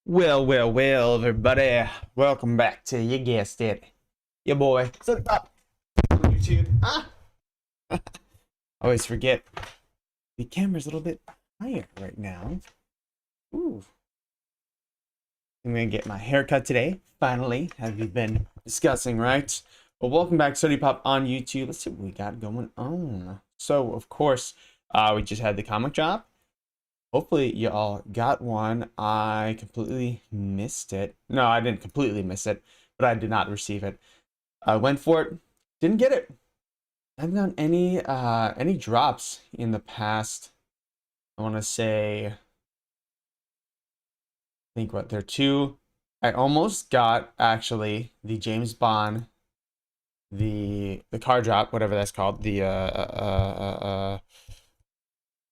Well, everybody. Welcome back to, you guessed it, your boy, Sodi Pop on YouTube. I always forget the camera's a little bit higher right now. Ooh. I'm gonna get my haircut today, finally, as we've been discussing, right? Well, welcome back to Sodi Pop on YouTube. Let's see what we got going on. So, of course, we just had the comic drop. Hopefully you all got one. I completely missed it. No, I didn't completely miss it, but I did not receive it. I went for it, didn't get it. I haven't done any drops in the past. I want to say, I think what they're two. I almost got actually the James Bond, the car drop, whatever that's called.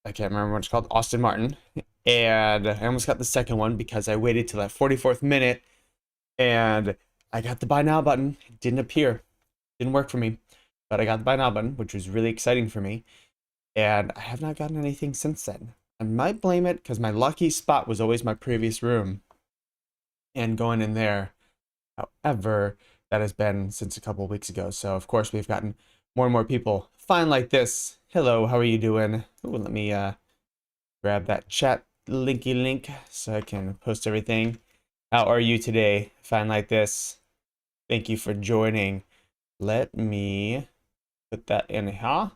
I can't remember what it's called, Austin Martin. And I almost got the second one because I waited till that 44th minute and I got the buy now button. It didn't appear. Didn't work for me. But I got the buy now button, which was really exciting for me. And I have not gotten anything since then. I might blame it because my lucky spot was always my previous room. And going in there. However, that has been since a couple of weeks ago. So, of course, we've gotten more and more people find like this. Hello, how are you doing? Ooh, let me grab that chat linky link so I can post everything. How are you today? Find like this. Thank you for joining. Let me put that in here,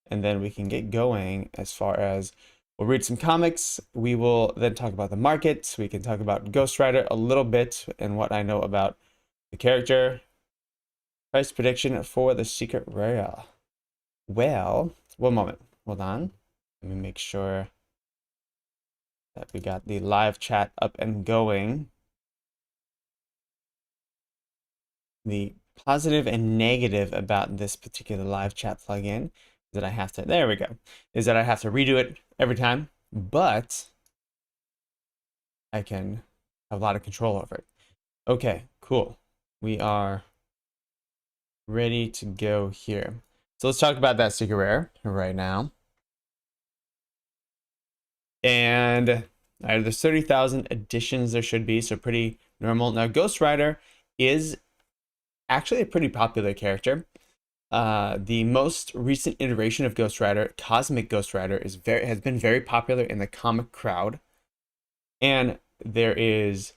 and then we can get going as far as we'll read some comics. We will then talk about the market. We can talk about Ghost Rider a little bit and what I know about the character. Price prediction for the secret rare. Well, one moment. Hold on. Let me make sure that we got the live chat up and going. The positive and negative about this particular live chat plugin is that I have to, there we go, is that I have to redo it every time, but I can have a lot of control over it. Okay, cool. We are ready to go here. So let's talk about that secret rare right now. And there's 30,000 additions there should be, so pretty normal. Now, Ghost Rider is actually a pretty popular character. The most recent iteration of Ghost Rider, Cosmic Ghost Rider, has been very popular in the comic crowd. And there is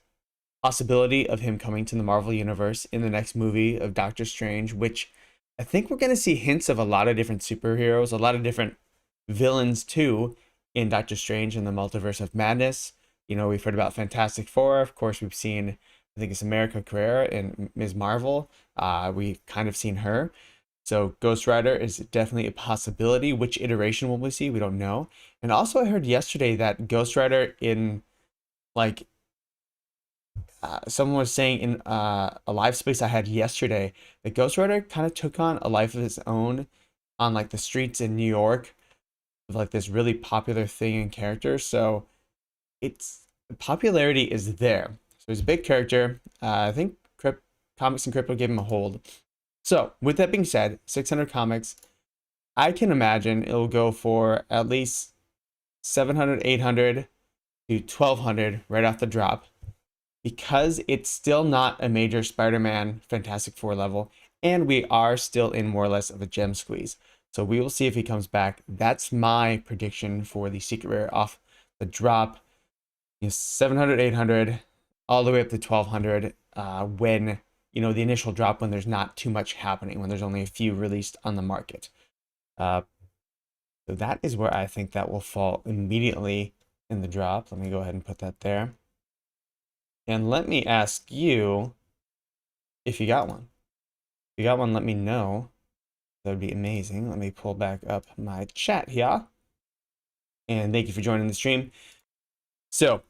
possibility of him coming to the Marvel Universe in the next movie of Doctor Strange, which I think we're going to see hints of a lot of different superheroes, a lot of different villains too, in Doctor Strange and the Multiverse of Madness. You know, we've heard about Fantastic Four. Of course, we've seen, I think it's America Carrera in Ms. Marvel. We've kind of seen her. So Ghost Rider is definitely a possibility. Which iteration will we see? We don't know. And also I heard yesterday that Ghost Rider in, like, someone was saying in a live space I had yesterday that Ghost Rider kind of took on a life of its own on like the streets in New York of like this really popular thing and character. So it's, the popularity is there. So he's a big character. I think Comics and Crypto gave him a hold. So with that being said, 600 comics, I can imagine it'll go for at least 700, 800 to 1200 right off the drop, because it's still not a major Spider-Man Fantastic Four level, and we are still in more or less of a gem squeeze. So we will see if he comes back. That's my prediction for the secret rare off the drop. 700, 800, all the way up to 1200 when, you know, the initial drop, when there's not too much happening, when there's only a few released on the market. So that is where I think that will fall immediately in the drop. Let me go ahead and put that there. And let me ask you if you got one. If you got one, let me know. That would be amazing. Let me pull back up my chat here. And thank you for joining the stream. So,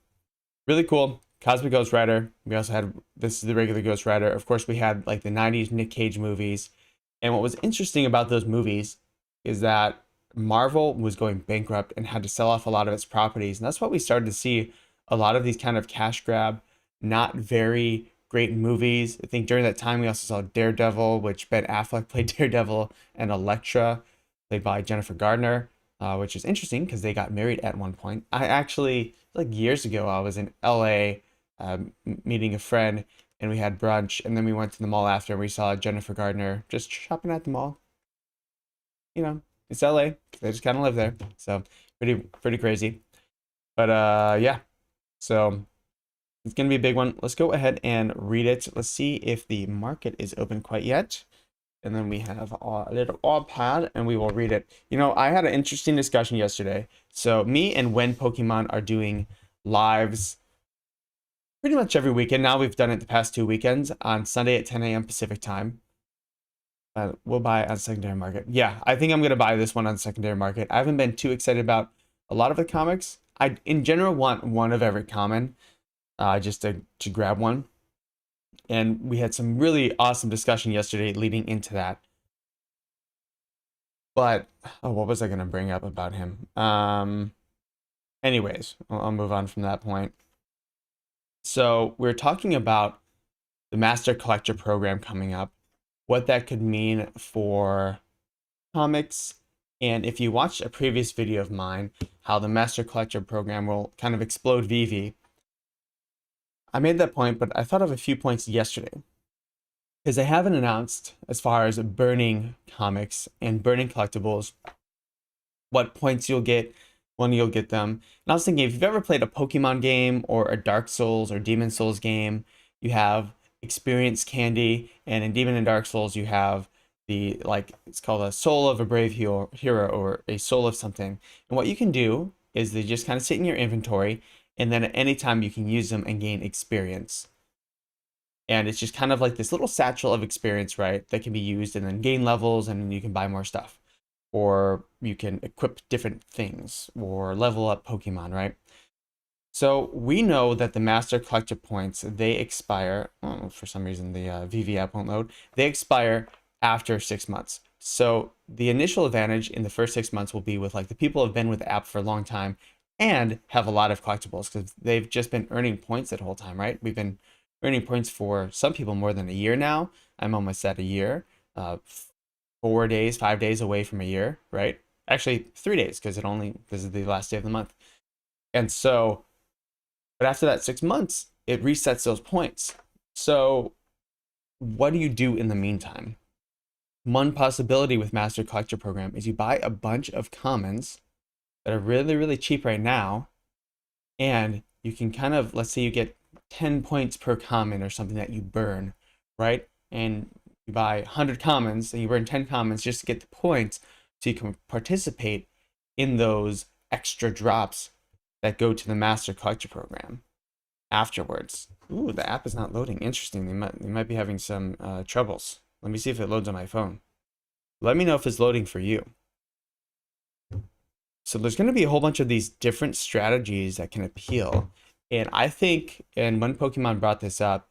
really cool. Cosmic Ghost Rider. We also had, this is the regular Ghost Rider. Of course, we had like the 90s Nick Cage movies. And what was interesting about those movies is that Marvel was going bankrupt and had to sell off a lot of its properties. And that's what we started to see a lot of these kind of cash grab, not very great movies. I think during that time we also saw Daredevil, which Ben Affleck played Daredevil, and Elektra, played by Jennifer Gardner, which is interesting because they got married at one point. I actually, like years ago, I was in LA meeting a friend, and we had brunch, and then we went to the mall after, and we saw Jennifer Gardner just shopping at the mall. You know, it's LA. They just kind of live there, so pretty crazy. But yeah, so it's gonna be a big one. Let's go ahead and read it. Let's see if the market is open quite yet. And then we have a little iPad, and we will read it. You know, I had an interesting discussion yesterday. So me and When Pokemon are doing lives pretty much every weekend. Now we've done it the past 2 weekends on Sunday at 10 a.m. Pacific time. We'll buy it on secondary market. Yeah, I think I'm gonna buy this one on secondary market. I haven't been too excited about a lot of the comics. I, in general, want one of every common, just to grab one. And we had some really awesome discussion yesterday leading into that. But oh, what was I gonna bring up about him? Anyways, I'll move on from that point. So we're talking about the Master Collector program coming up, what that could mean for comics, and if you watched a previous video of mine, how the Master Collector program will kind of explode VeVe. I made that point, but I thought of a few points yesterday. Because they haven't announced, as far as burning comics and burning collectibles, what points you'll get when you'll get them. And I was thinking, if you've ever played a Pokemon game or a Dark Souls or Demon Souls game, you have experience candy, and in Demon and Dark Souls, you have the, like, it's called a soul of a brave hero or a soul of something. And what you can do is they just kind of sit in your inventory, and then at any time you can use them and gain experience. And it's just kind of like this little satchel of experience, right? That can be used and then gain levels, and you can buy more stuff. Or you can equip different things or level up Pokemon, right? So we know that the Master Collector points, they expire. Oh, for some reason, the VeVe app won't load. They expire after 6 months. So the initial advantage in the first 6 months will be with like the people who have been with the app for a long time and have a lot of collectibles because they've just been earning points that whole time, right? We've been earning points for some people more than a year now. I'm almost at a year. 4 days, 5 days away from a year, right? Actually, 3 days because this is the last day of the month. And so, but after that 6 months, it resets those points. So what do you do in the meantime? One possibility with Master Collector program is you buy a bunch of commons that are really cheap right now, and you can kind of, let's say you get 10 points per common or something that you burn, right? And you buy 100 commons and you burn 10 commons just to get the points so you can participate in those extra drops that go to the Master Collector program afterwards. Ooh, the app is not loading. Interesting. They might be having some troubles. Let me see if it loads on my phone. Let me know if it's loading for you. So there's going to be a whole bunch of these different strategies that can appeal. And I think, and when Pokemon brought this up,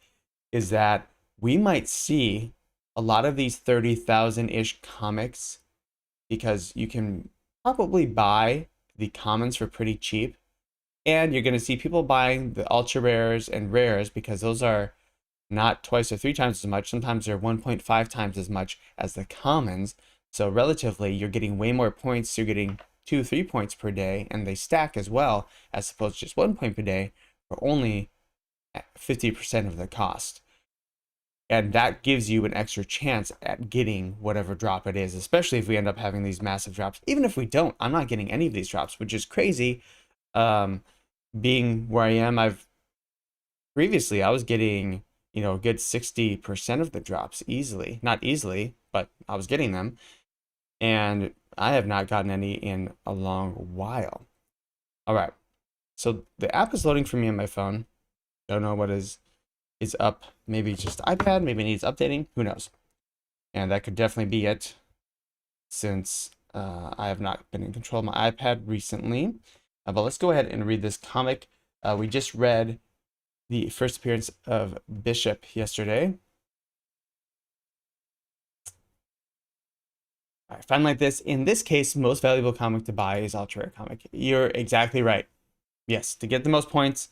is that we might see a lot of these 30,000-ish comics because you can probably buy the commons for pretty cheap. And you're going to see people buying the ultra rares and rares because those are not twice or 3 times as much. Sometimes they're 1.5 times as much as the commons. So relatively, you're getting way more points. You're getting 2-3 points per day, and they stack as well, as opposed to just 1 point per day for only 50% of the cost. And that gives you an extra chance at getting whatever drop it is, especially if we end up having these massive drops. Even if we don't, I'm not getting any of these drops, which is crazy. Being where I am, I was getting, a good 60% of the drops easily. Not easily, but I was getting them. And I have not gotten any in a long while. All right. So the app is loading for me on my phone. Don't know what is up. Maybe just iPad, maybe it needs updating. Who knows? And that could definitely be it, since I have not been in control of my iPad recently. But let's go ahead and read this comic. We just read the first appearance of Bishop yesterday. All right, find like this. In this case, most valuable comic to buy is ultra rare comic. You're exactly right. Yes, to get the most points,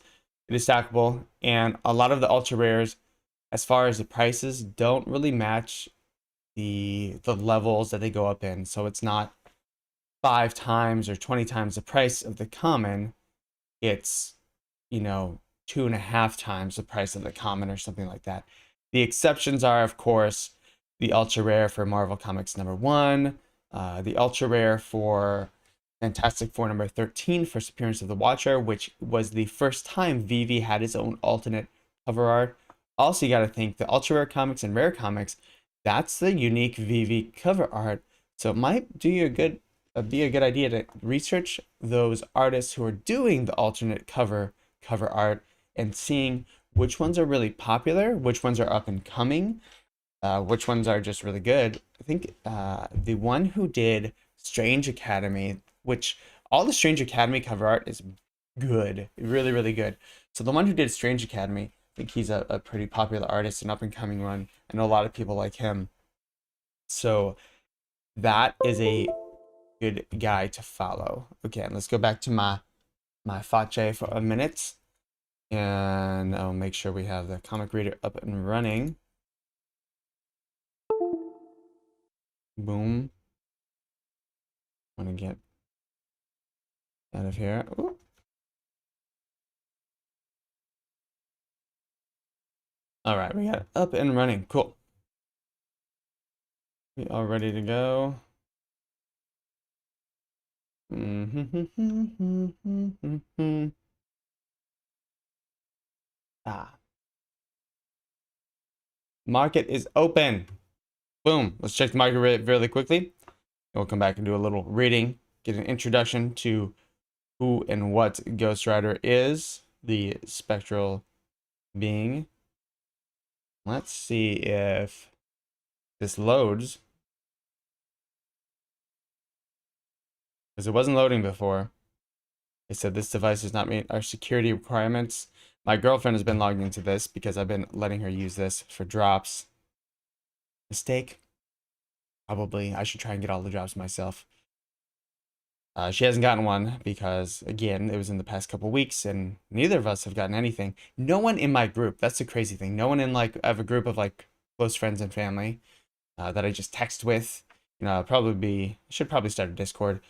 it is stackable, and a lot of the ultra rares, as far as the prices, don't really match the levels that they go up in. So it's not 5 times or 20 times the price of the common. It's, 2.5 times the price of the common or something like that. The exceptions are, of course, the ultra rare for Marvel Comics #1, the ultra rare for Fantastic Four #13 for Appearance of the Watcher, which was the first time VeVe had its own alternate cover art. Also, you got to think the ultra rare comics and rare comics, that's the unique VeVe cover art. So it might do you a good be a good idea to research those artists who are doing the alternate cover art and seeing which ones are really popular, which ones are up and coming, which ones are just really good. I think the one who did Strange Academy, which all the Strange Academy cover art is good, really, really good. So the one who did Strange Academy, I think he's a pretty popular artist, an up and coming one. I know a lot of people like him. So that is a good guy to follow. Okay, let's go back to my Face for a minute. And I'll make sure we have the comic reader up and running. Boom. Want to get out of here. Ooh. All right, we got it up and running. Cool. We are ready to go. Ah. Market is open. Boom. Let's check the market really quickly. We'll come back and do a little reading, get an introduction to who and what Ghost Rider is, the spectral being. Let's see if this loads. Because it wasn't loading before. It said this device does not meet our security requirements. My girlfriend has been logged into this because I've been letting her use this for drops. Mistake? Probably. I should try and get all the drops myself. She hasn't gotten one because, again, it was in the past couple weeks and neither of us have gotten anything. No one in my group. That's the crazy thing. No one in, like, I have a group of, like, close friends and family that I just text with. You know, should probably start a Discord.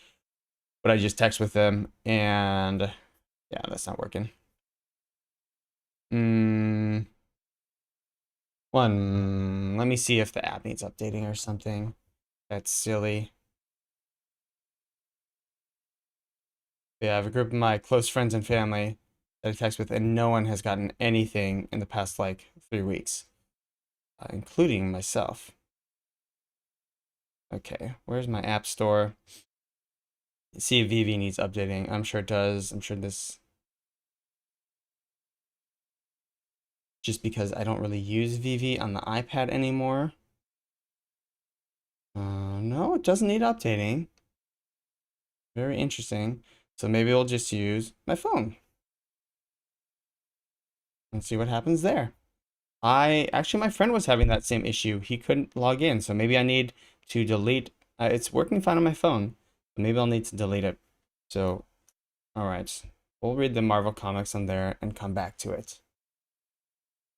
But I just text with them and yeah, that's not working. Let me see if the app needs updating or something. That's silly. Yeah, I have a group of my close friends and family that I text with, and no one has gotten anything in the past like 3 weeks, including myself. Okay, where's my app store? See if VeVe needs updating. I'm sure it does. I'm sure this, just because I don't really use VeVe on the iPad anymore. No, it doesn't need updating. Very interesting. So maybe we'll just use my phone. Let's see what happens there. Actually, my friend was having that same issue. He couldn't log in, so maybe I need to delete. It's working fine on my phone, but maybe I'll need to delete it. So, all right, we'll read the Marvel comics on there and come back to it.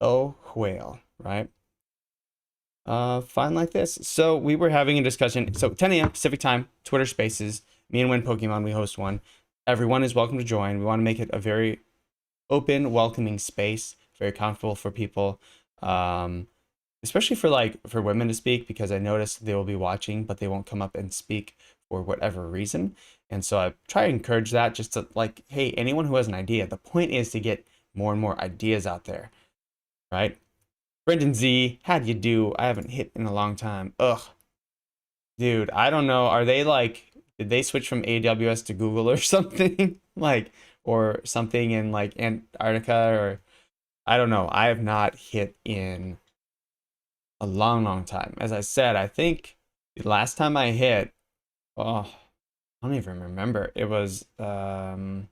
Oh, whale, right? Fine like this. So we were having a discussion. So 10 a.m. Pacific time, Twitter Spaces. Me and Win Pokemon, we host one. Everyone is welcome to join. We want to make it a very open, welcoming space, very comfortable for people, especially for women to speak, because I noticed they will be watching, but they won't come up and speak for whatever reason. And so I try to encourage that, just to like, hey, anyone who has an idea. The point is to get more and more ideas out there, right? Brendan Z, how do you do? I haven't hit in a long time. Ugh. Dude, I don't know. Are they like, did they switch from AWS to Google or something? Like, or something in like Antarctica, or I don't know. I have not hit in a long, long time. As I said, I think the last time I hit, oh, I don't even remember. It was, I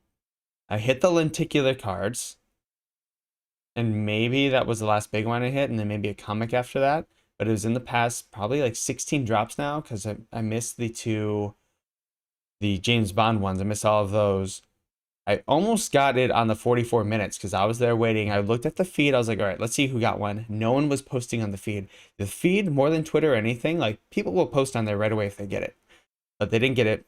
hit the lenticular cards. And maybe that was the last big one I hit, and then maybe a comic after that. But it was in the past, probably like 16 drops now, because I missed the James Bond ones. I missed all of those. I almost got it on the 44 minutes because I was there waiting. I looked at the feed. I was like, all right, let's see who got one. No one was posting on the feed. The feed, more than Twitter or anything, like people will post on there right away if they get it. But they didn't get it.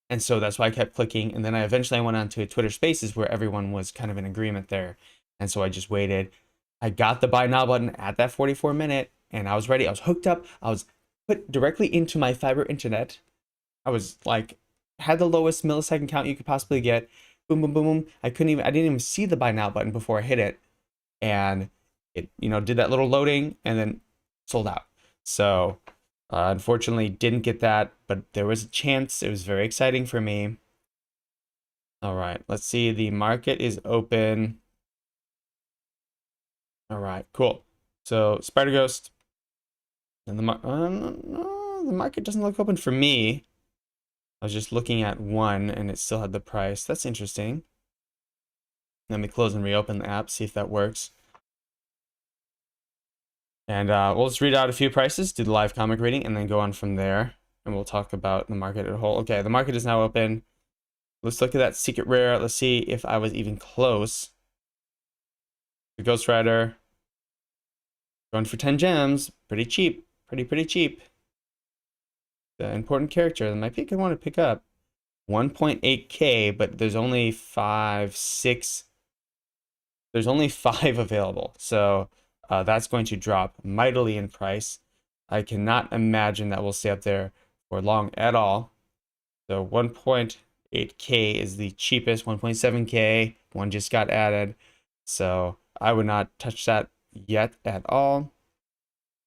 And so that's why I kept clicking. And then I eventually went on to Twitter Spaces where everyone was kind of in agreement there. And so I just waited. I got the buy now button at that 44 minute and I was ready. I was hooked up. I was put directly into my fiber internet. I was like, had the lowest millisecond count you could possibly get. Boom, boom, boom, boom. I didn't even see the buy now button before I hit it. And it, did that little loading and then sold out. So unfortunately, didn't get that, but there was a chance. It was very exciting for me. All right, let's see. The market is open. All right, cool. So Spider Ghost, and the market doesn't look open for me. I was just looking at one, and it still had the price. That's interesting. Let me close and reopen the app, see if that works. And we'll just read out a few prices, do the live comic reading, and then go on from there. And we'll talk about the market as a whole. Okay, the market is now open. Let's look at that secret rare. Let's see if I was even close. The Ghost Rider. Going for 10 gems. Pretty cheap. Pretty cheap. The important character. That might be a good one to pick up. 1.8K, but there's only 6. There's only 5 available. So that's going to drop mightily in price. I cannot imagine that will stay up there for long at all. So 1.8K is the cheapest. 1.7K, one just got added. So I would not touch that yet at all.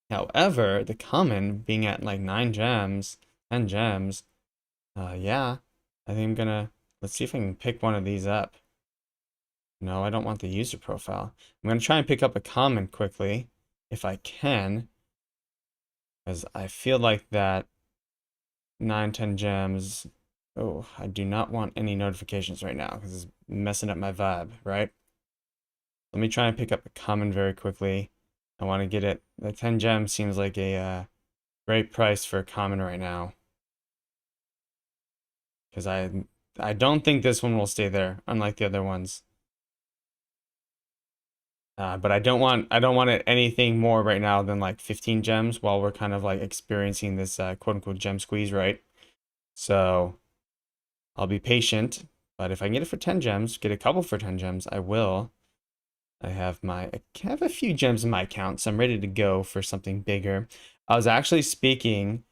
However, the common being at like 9 gems, 10 gems, yeah, I think I'm gonna, let's see if I can pick one of these up. No, I don't want the user profile. I'm gonna try and pick up a common quickly, if I can, because I feel like that 9, 10 gems, oh, I do not want any notifications right now, because it's messing up my vibe, right? Let me try and pick up a common very quickly. I want to get it. The 10 gems seems like a great price for a common right now. Because I don't think this one will stay there, unlike the other ones. But I don't want it anything more right now than like 15 gems while we're kind of like experiencing this quote unquote gem squeeze, right? So I'll be patient, but if I can get it for 10 gems, get a couple for 10 gems, I will. I have a few gems in my account, so I'm ready to go for something bigger. I was actually speaking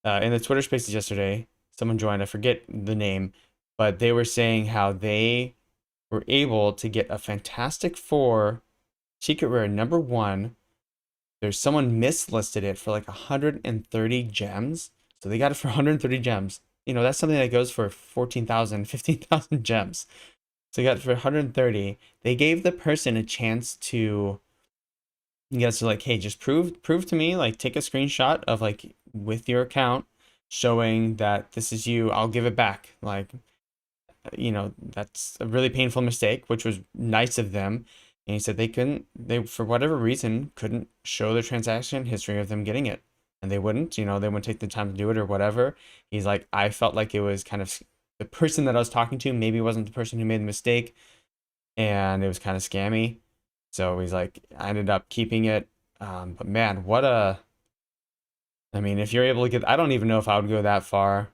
in the Twitter Spaces yesterday. Someone joined, I forget the name, but they were saying how they were able to get a Fantastic Four Secret Rare #1. There's someone mislisted it for like 130 gems. So they got it for 130 gems. That's something that goes for 14,000, 15,000 gems. So they got it for 130. They gave the person a chance to, so like, hey, just prove to me, like take a screenshot of like with your account showing that this is you. I'll give it back. Like, that's a really painful mistake, which was nice of them. And he said they for whatever reason couldn't show the transaction history of them getting it. And they wouldn't, they wouldn't take the time to do it or whatever. He's like, I felt like it was kind of the person that I was talking to maybe wasn't the person who made the mistake. And it was kind of scammy. So he's like, I ended up keeping it. But man, I mean, if you're able to get, I don't even know if I would go that far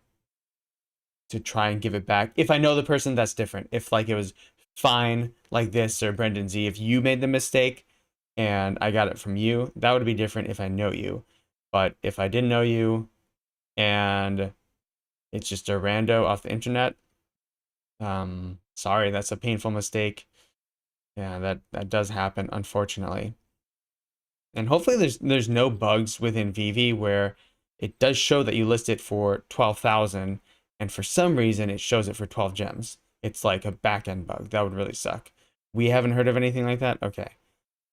to try and give it back. If I know the person, that's different. If like it was fine like this or Brendan Z, if you made the mistake and I got it from you, that would be different if I know you. But if I didn't know you and it's just a rando off the internet, sorry, that's a painful mistake. Yeah, that does happen, unfortunately. And hopefully there's no bugs within VeVe where it does show that you list it for 12,000 and for some reason it shows it for 12 gems. It's like a back-end bug. That would really suck. We haven't heard of anything like that? Okay.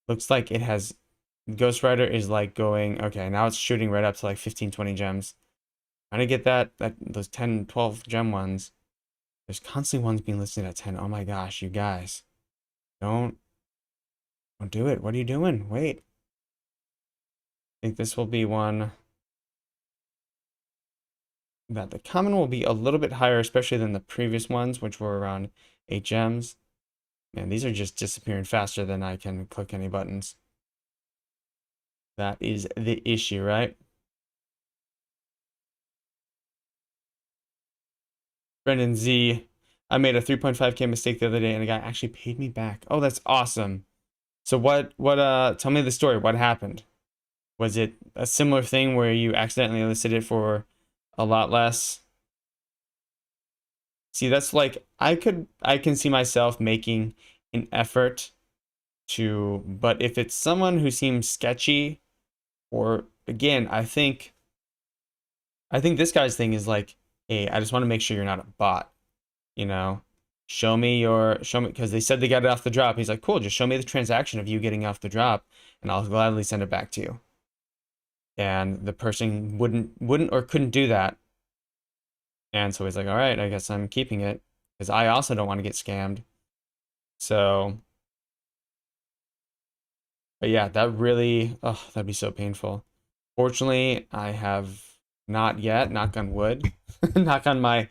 Looks like it has, Ghost Rider is like going, okay, now it's shooting right up to like 15, 20 gems. Trying to get those 10, 12 gem ones. There's constantly ones being listed at 10. Oh my gosh, you guys. Don't do it. What are you doing? Wait. I think this will be one that the common will be a little bit higher, especially than the previous ones, which were around 8 gems. Man, these are just disappearing faster than I can click any buttons. That is the issue, right? Brendan Z. I made a 3.5K mistake the other day and a guy actually paid me back. Oh, that's awesome. So tell me the story. What happened? Was it a similar thing where you accidentally listed it for a lot less? See, that's like I can see myself making an effort to, but if it's someone who seems sketchy, or again, I think this guy's thing is like, hey, I just want to make sure you're not a bot, you know? Show me, because they said they got it off the drop. He's like, cool, just show me the transaction of you getting off the drop, and I'll gladly send it back to you. And the person wouldn't or couldn't do that. And so he's like, all right, I guess I'm keeping it because I also don't want to get scammed. So, but yeah, that really, oh, that'd be so painful. Fortunately, I have not yet, knock on wood, knock on my,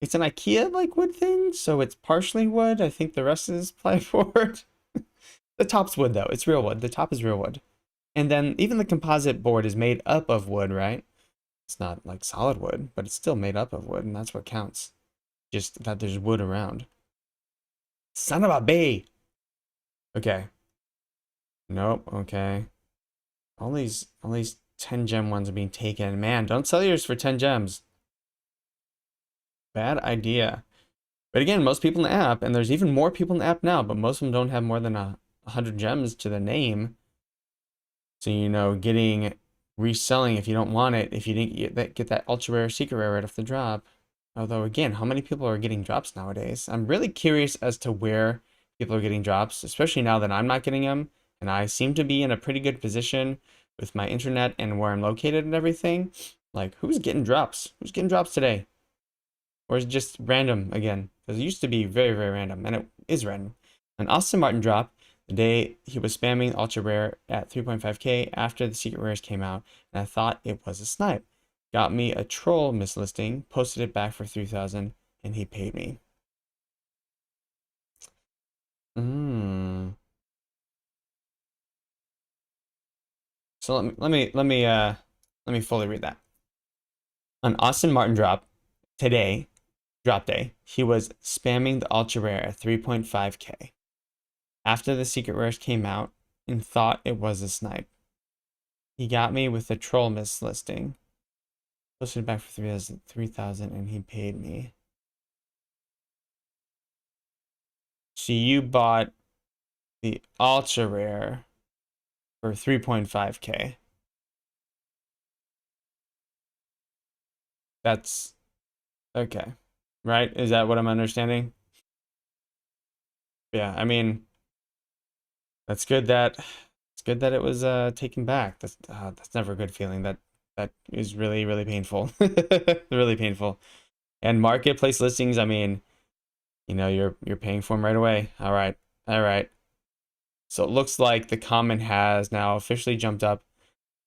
it's an IKEA like wood thing, so it's partially wood. I think the rest is plywood. The top's wood though, it's real wood. The top is real wood. And then even the composite board is made up of wood, right? It's not like solid wood, but it's still made up of wood, and that's what counts. Just that there's wood around. Son of a bee! Okay. Nope, okay. All these 10 gem ones are being taken. Man, don't sell yours for 10 gems. Bad idea. But again, most people in the app, and there's even more people in the app now, but most of them don't have more than 100 gems to the name. So, you know, reselling if you don't want it, if you didn't get that ultra rare secret rare right off the drop. Although again, how many people are getting drops nowadays? I'm really curious as to where people are getting drops, especially now that I'm not getting them, and I seem to be in a pretty good position with my internet and where I'm located and everything. Like, who's getting drops? Who's getting drops today? Or is it just random again? Because it used to be very, very random, and it is random. An Austin Martin drop the day he was spamming ultra rare at 3.5K after the secret rares came out, and I thought it was a snipe. Got me a troll mislisting, posted it back for 3,000, and he paid me. Mm. So let me fully read that. On Austin Martin drop today, drop day, he was spamming the ultra rare at 3.5K after the secret rares came out and thought it was a snipe. He got me with a troll mislisting. Posted it back for 3,000 and he paid me. So you bought the ultra rare for 3.5K. That's okay. Right? Is that what I'm understanding? Yeah, I mean, it's good that it was taken back. That's never a good feeling. That is really, really painful. Really painful. And marketplace listings, I mean, you know, you're paying for them right away. All right. All right. So it looks like the common has now officially jumped up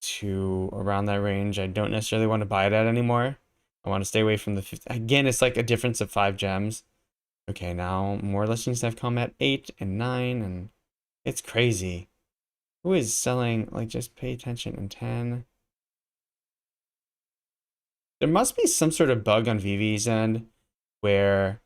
to around that range. I don't necessarily want to buy it at anymore. I want to stay away from the 50. Again, it's like a difference of 5 gems. Okay, now more listings have come at 8 and 9, and it's crazy. Who is selling? Like, just pay attention in 10. There must be some sort of bug on VeVe's end where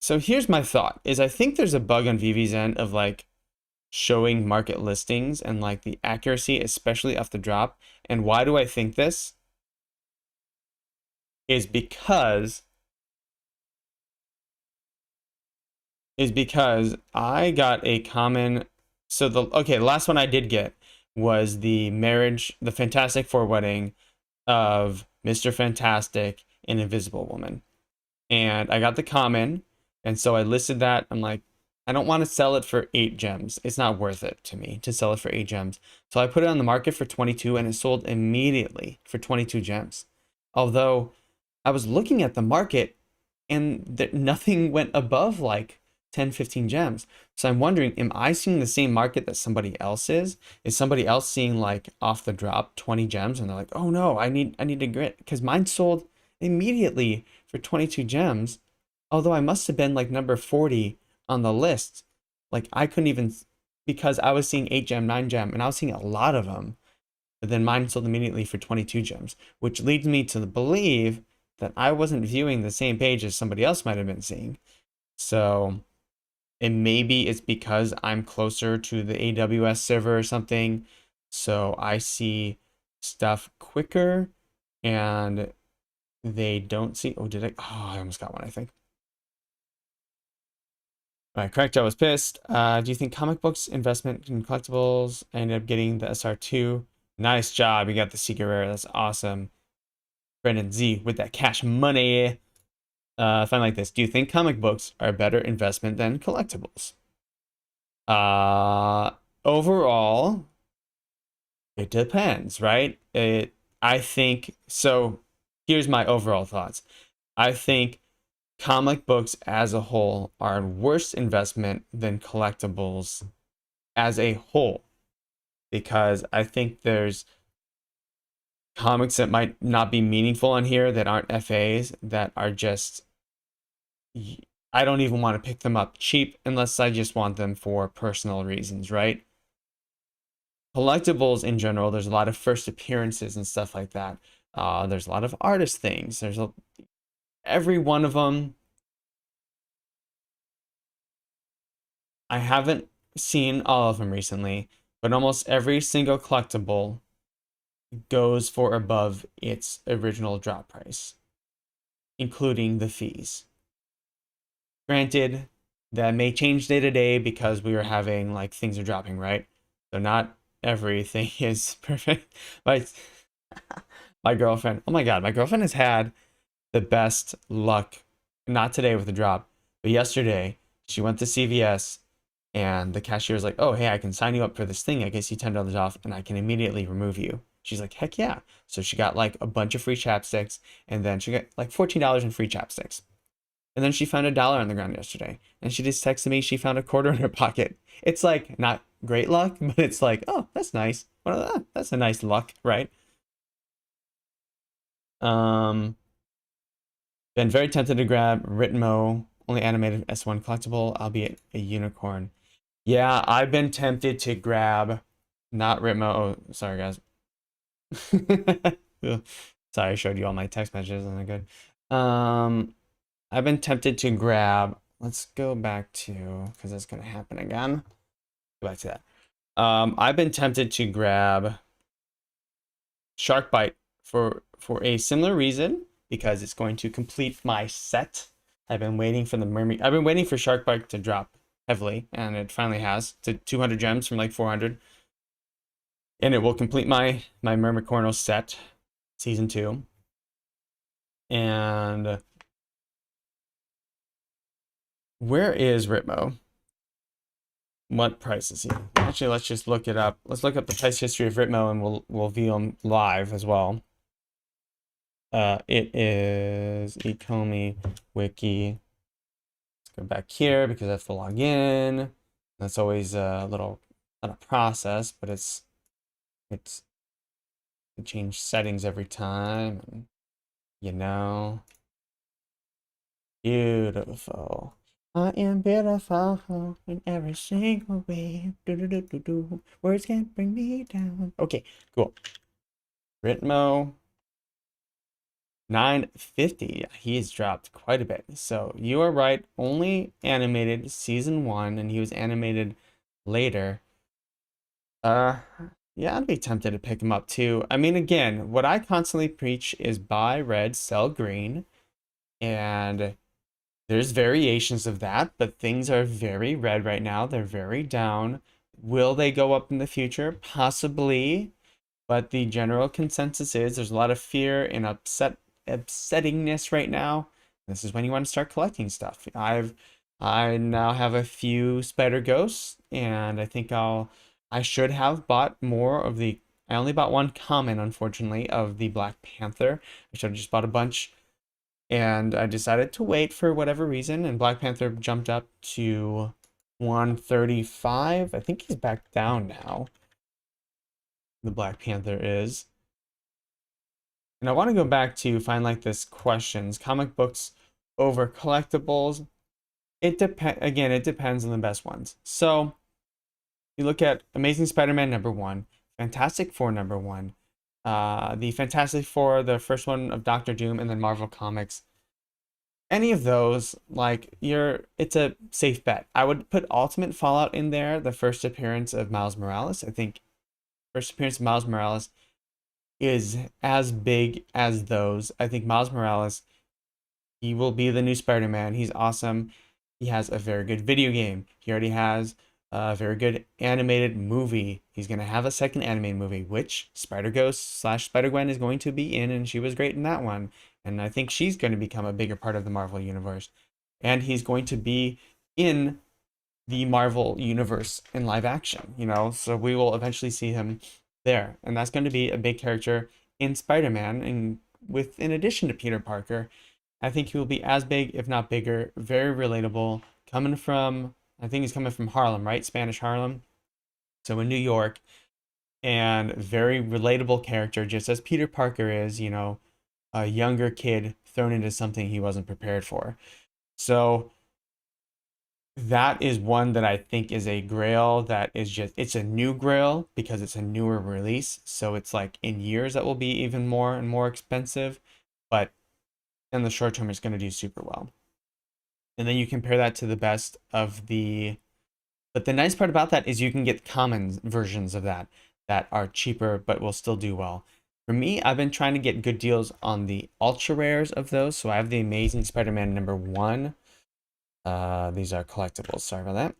so here's my thought is I think there's a bug on VeVe's end of like showing market listings and like the accuracy, especially off the drop. And why do I think this? Is because I got a common. So the last one I did get was the Fantastic Four wedding of Mr. Fantastic and Invisible Woman. And I got the common, and so I listed that. I'm like, I don't want to sell it for 8 gems. It's not worth it to me to sell it for 8 gems. So I put it on the market for 22 and it sold immediately for 22 gems. Although I was looking at the market and nothing went above like 10, 15 gems. So I'm wondering, am I seeing the same market that somebody else is? Is somebody else seeing like off the drop 20 gems and they're like, oh no, I need to grit because mine sold immediately for 22 gems. Although I must have been like number 40 on the list. Like I couldn't even because I was seeing 8 gem, 9 gem, and I was seeing a lot of them. but then mine sold immediately for 22 gems, which leads me to believe that I wasn't viewing the same page as somebody else might have been seeing. So, and maybe it's because I'm closer to the AWS server or something. So I see stuff quicker and they don't see. Oh, did I? Oh, I almost got one, I think. All right, correct. I was pissed. Do you think comic books, investment in collectibles? I ended up getting the SR2. Nice job. You got the secret rare. That's awesome. Brendan Z with that cash money. Find like this. Do you think comic books are a better investment than collectibles? Overall, it depends, right? I think so. Here's my overall thoughts. I think comic books as a whole are a worse investment than collectibles as a whole, because I think there's comics that might not be meaningful on here that aren't FAs that are just, I don't even want to pick them up cheap unless I just want them for personal reasons, right? Collectibles in general, there's a lot of first appearances and stuff like that. There's a lot of artist things. Every one of them. I haven't seen all of them recently, but almost every single collectible goes for above its original drop price, including the fees. Granted, that may change day to day because we are having like things are dropping, right? So not everything is perfect. But my girlfriend, oh my God, my girlfriend has had the best luck, not today with the drop, but yesterday she went to CVS and the cashier was like, "Oh, hey, I can sign you up for this thing. I guess you $10 off and I can immediately remove you." She's like, "Heck yeah." So she got like a bunch of free chapsticks and then she got like $14 in free chapsticks. And then she found $1 on the ground yesterday and she just texted me she found a quarter in her pocket. It's like not great luck, but it's like, oh, that's nice. Well, that's a nice luck, right? Um, Been very tempted to grab Ritmo, only animated S1 collectible, albeit a unicorn. Yeah, I've been tempted to grab, not Ritmo. Oh, sorry guys. Ugh. Sorry, I showed you all my text messages. Isn't that good? I've been tempted to grab. Let's go back to, because that's gonna happen again. Go back to that. I've been tempted to grab Shark Bite for a similar reason, because it's going to complete my set. I've been waiting for the mermaid. I've been waiting for Shark Bite to drop heavily, and it finally has, to 200 gems from like 400. And it will complete my Mermicorno set, season 2. And where is Ritmo? What price is he? Actually, let's just look it up. Let's look up the price history of Ritmo and we'll view him live as well. It is Ecomi Wiki. Let's go back here because I have to log in. That's always a little, not a process, but it's to change settings every time, and, you know, beautiful. I am beautiful in every single way. Do, do, do, do, do. Words can't bring me down. Okay, cool. Ritmo 950. He's dropped quite a bit. So you are right. Only animated season 1, and he was animated later. Yeah, I'd be tempted to pick him up too. I mean, again, what I constantly preach is buy red, sell green, and there's variations of that, but things are very red right now. They're very down. Will they go up in the future? Possibly, but the general consensus is there's a lot of fear and upsettingness right now. This is when you want to start collecting stuff. I now have a few spider ghosts, and I think I should have bought more of the. I only bought one common, unfortunately, of the Black Panther. I should have just bought a bunch, and I decided to wait for whatever reason, and Black Panther jumped up to 135. I think he's back down now. The Black Panther is. And I want to go back to find like this questions, comic books over collectibles. It depends on the best ones. So you look at Amazing Spider-Man #1, Fantastic Four #1, the Fantastic Four, the first one of Doctor Doom, and then Marvel Comics. Any of those, like it's a safe bet. I would put Ultimate Fallout in there, the first appearance of Miles Morales. I think first appearance of Miles Morales is as big as those. I think Miles Morales, he will be the new Spider-Man. He's awesome. He has a very good video game. He already has a very good animated movie. He's going to have a second animated movie, which Spider-Ghost / Spider-Gwen is going to be in, and she was great in that one. And I think she's going to become a bigger part of the Marvel Universe. And he's going to be in the Marvel Universe in live action, so we will eventually see him there. And that's going to be a big character in Spider-Man, and in addition to Peter Parker. I think he will be as big, if not bigger, very relatable. I think he's coming from Harlem, right? Spanish Harlem. So in New York, and very relatable character, just as Peter Parker is, a younger kid thrown into something he wasn't prepared for. So that is one that I think is a grail that is it's a new grail because it's a newer release. So it's like in years that will be even more and more expensive. But in the short term, it's going to do super well. And then you compare that to the best of but the nice part about that is you can get common versions of that are cheaper but will still do well. For me, I've been trying to get good deals on the ultra rares of those. So I have the Amazing Spider-Man #1. These are collectibles. Sorry about that.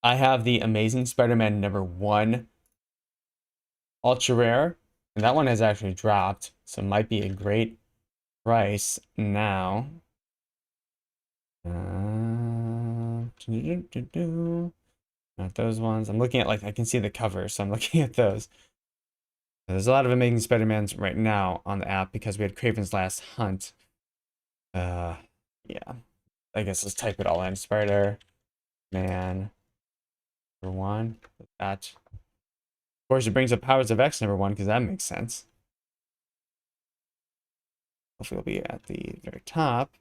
I have the Amazing Spider-Man #1 ultra rare, and that one has actually dropped, so it might be a great price now. Not those ones. I'm looking at, I can see the cover, so I'm looking at those. There's a lot of Amazing Spider-Mans right now on the app because we had Kraven's Last Hunt. Yeah. I guess let's type it all in. Spider-Man #1. That. Of course, it brings up Powers of X #1 because that makes sense. Hopefully it'll be at the very top.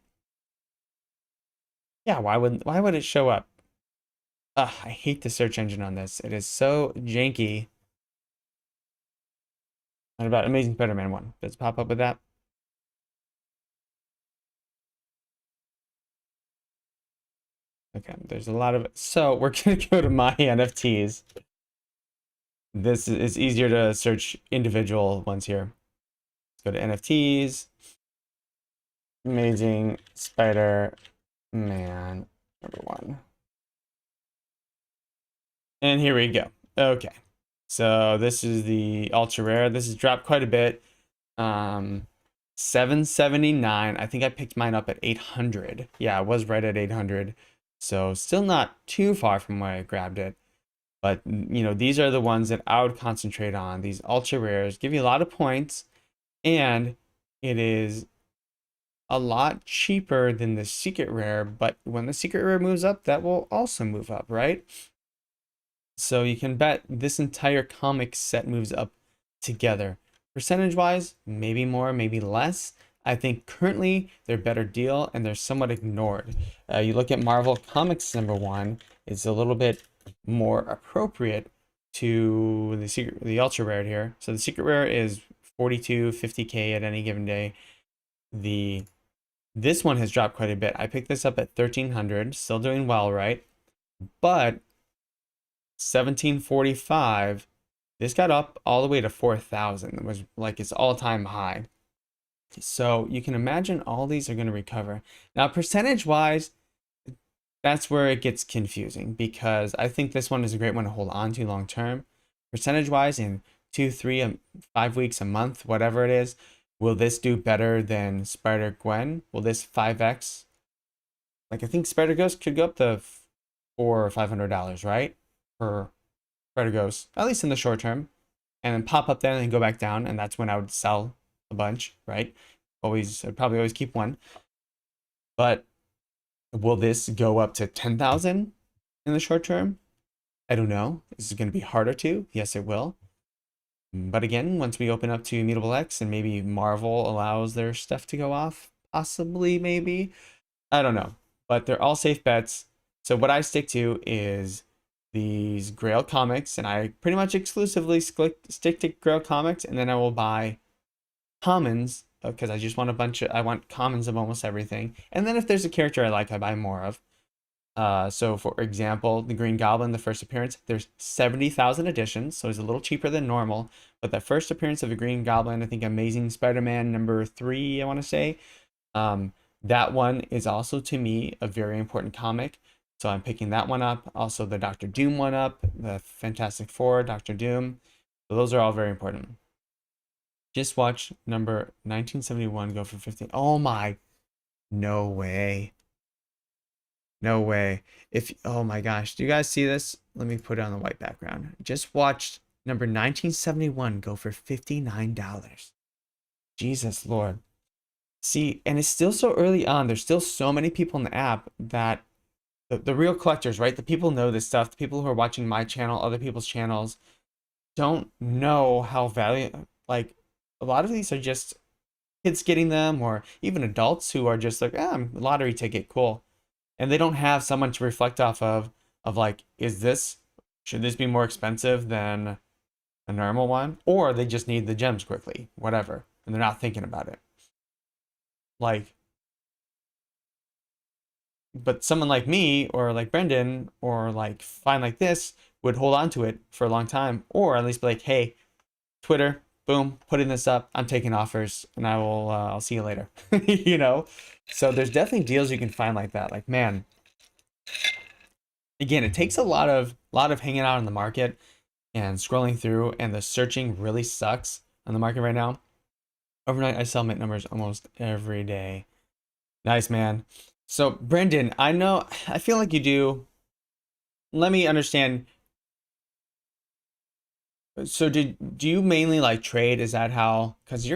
Yeah, why would it show up? Ugh, I hate the search engine on this. It is so janky. What about Amazing Spider-Man 1? Does it pop up with that? Okay, there's a lot of it. So we're gonna go to my NFTs. This is easier to search individual ones here. Let's go to NFTs. Amazing Spider-Man #1. And here we go. Okay. So this is the ultra rare. This has dropped quite a bit. 779. I think I picked mine up at 800. Yeah, I was right at 800. So still not too far from where I grabbed it. But these are the ones that I would concentrate on. These ultra rares give you a lot of points, and it is a lot cheaper than the secret rare, but when the secret rare moves up, that will also move up, right? So you can bet this entire comic set moves up together. Percentage wise, maybe more, maybe less. I think currently they're a better deal and they're somewhat ignored. You look at Marvel Comics #1, it's a little bit more appropriate to the ultra rare here. So the secret rare is 42, 50K at any given day. This one has dropped quite a bit. I picked this up at 1300, still doing well, right? But 1745, this got up all the way to 4,000. It was like its all-time high. So you can imagine all these are going to recover. Now, percentage-wise, that's where it gets confusing because I think this one is a great one to hold on to long-term. Percentage-wise, in 2, 3, 5 weeks, a month, whatever it is, will this do better than Spider-Gwen? Will this 5x? I think Spider-Ghost could go up to $400 or $500, right? For Spider-Ghost, at least in the short term, and then pop up there and then go back down, and that's when I would sell a bunch, right? I'd probably always keep one. But will this go up to 10,000 in the short term? I don't know. Is it going to be harder to? Yes, it will. But again, once we open up to Immutable X and maybe Marvel allows their stuff to go off, possibly, maybe. I don't know. But they're all safe bets. So what I stick to is these Grail comics, and I pretty much exclusively stick to Grail comics, and then I will buy commons because I just want I want commons of almost everything. And then if there's a character I like, I buy more of. So for example, the Green Goblin, the first appearance, there's 70,000 editions, so it's a little cheaper than normal. But the first appearance of the Green Goblin, I think Amazing Spider-Man #3, I want to say, that one is also to me a very important comic. So I'm picking that one up. Also the Doctor Doom one up, the Fantastic Four, Doctor Doom. So those are all very important. Just watch number 1971 go for 15. Oh my, no way. No way. Oh my gosh, do you guys see this? Let me put it on the white background. Just watched number 1971 go for $59. Jesus Lord. See, and it's still so early on. There's still so many people in the app that the real collectors, right? The people know this stuff. The people who are watching my channel, other people's channels, don't know how valuable, like, a lot of these are just kids getting them, or even adults who are just like, lottery ticket, cool. And they don't have someone to reflect off of like, should this be more expensive than a normal one? Or they just need the gems quickly, whatever. And they're not thinking about it. Like, but someone like me or like Brendan or like Fine Like This would hold on to it for a long time, or at least be like, hey, Twitter, boom, putting this up, I'm taking offers, and I'll see you later. You know? So there's definitely deals you can find like that. Like, man, again, it takes a lot of hanging out in the market and scrolling through, and the searching really sucks on the market right now. Overnight, I sell mint numbers almost every day. Nice, man. So, Brendan, I feel like you do. Let me understand. So, do you mainly like trade? Is that how? Because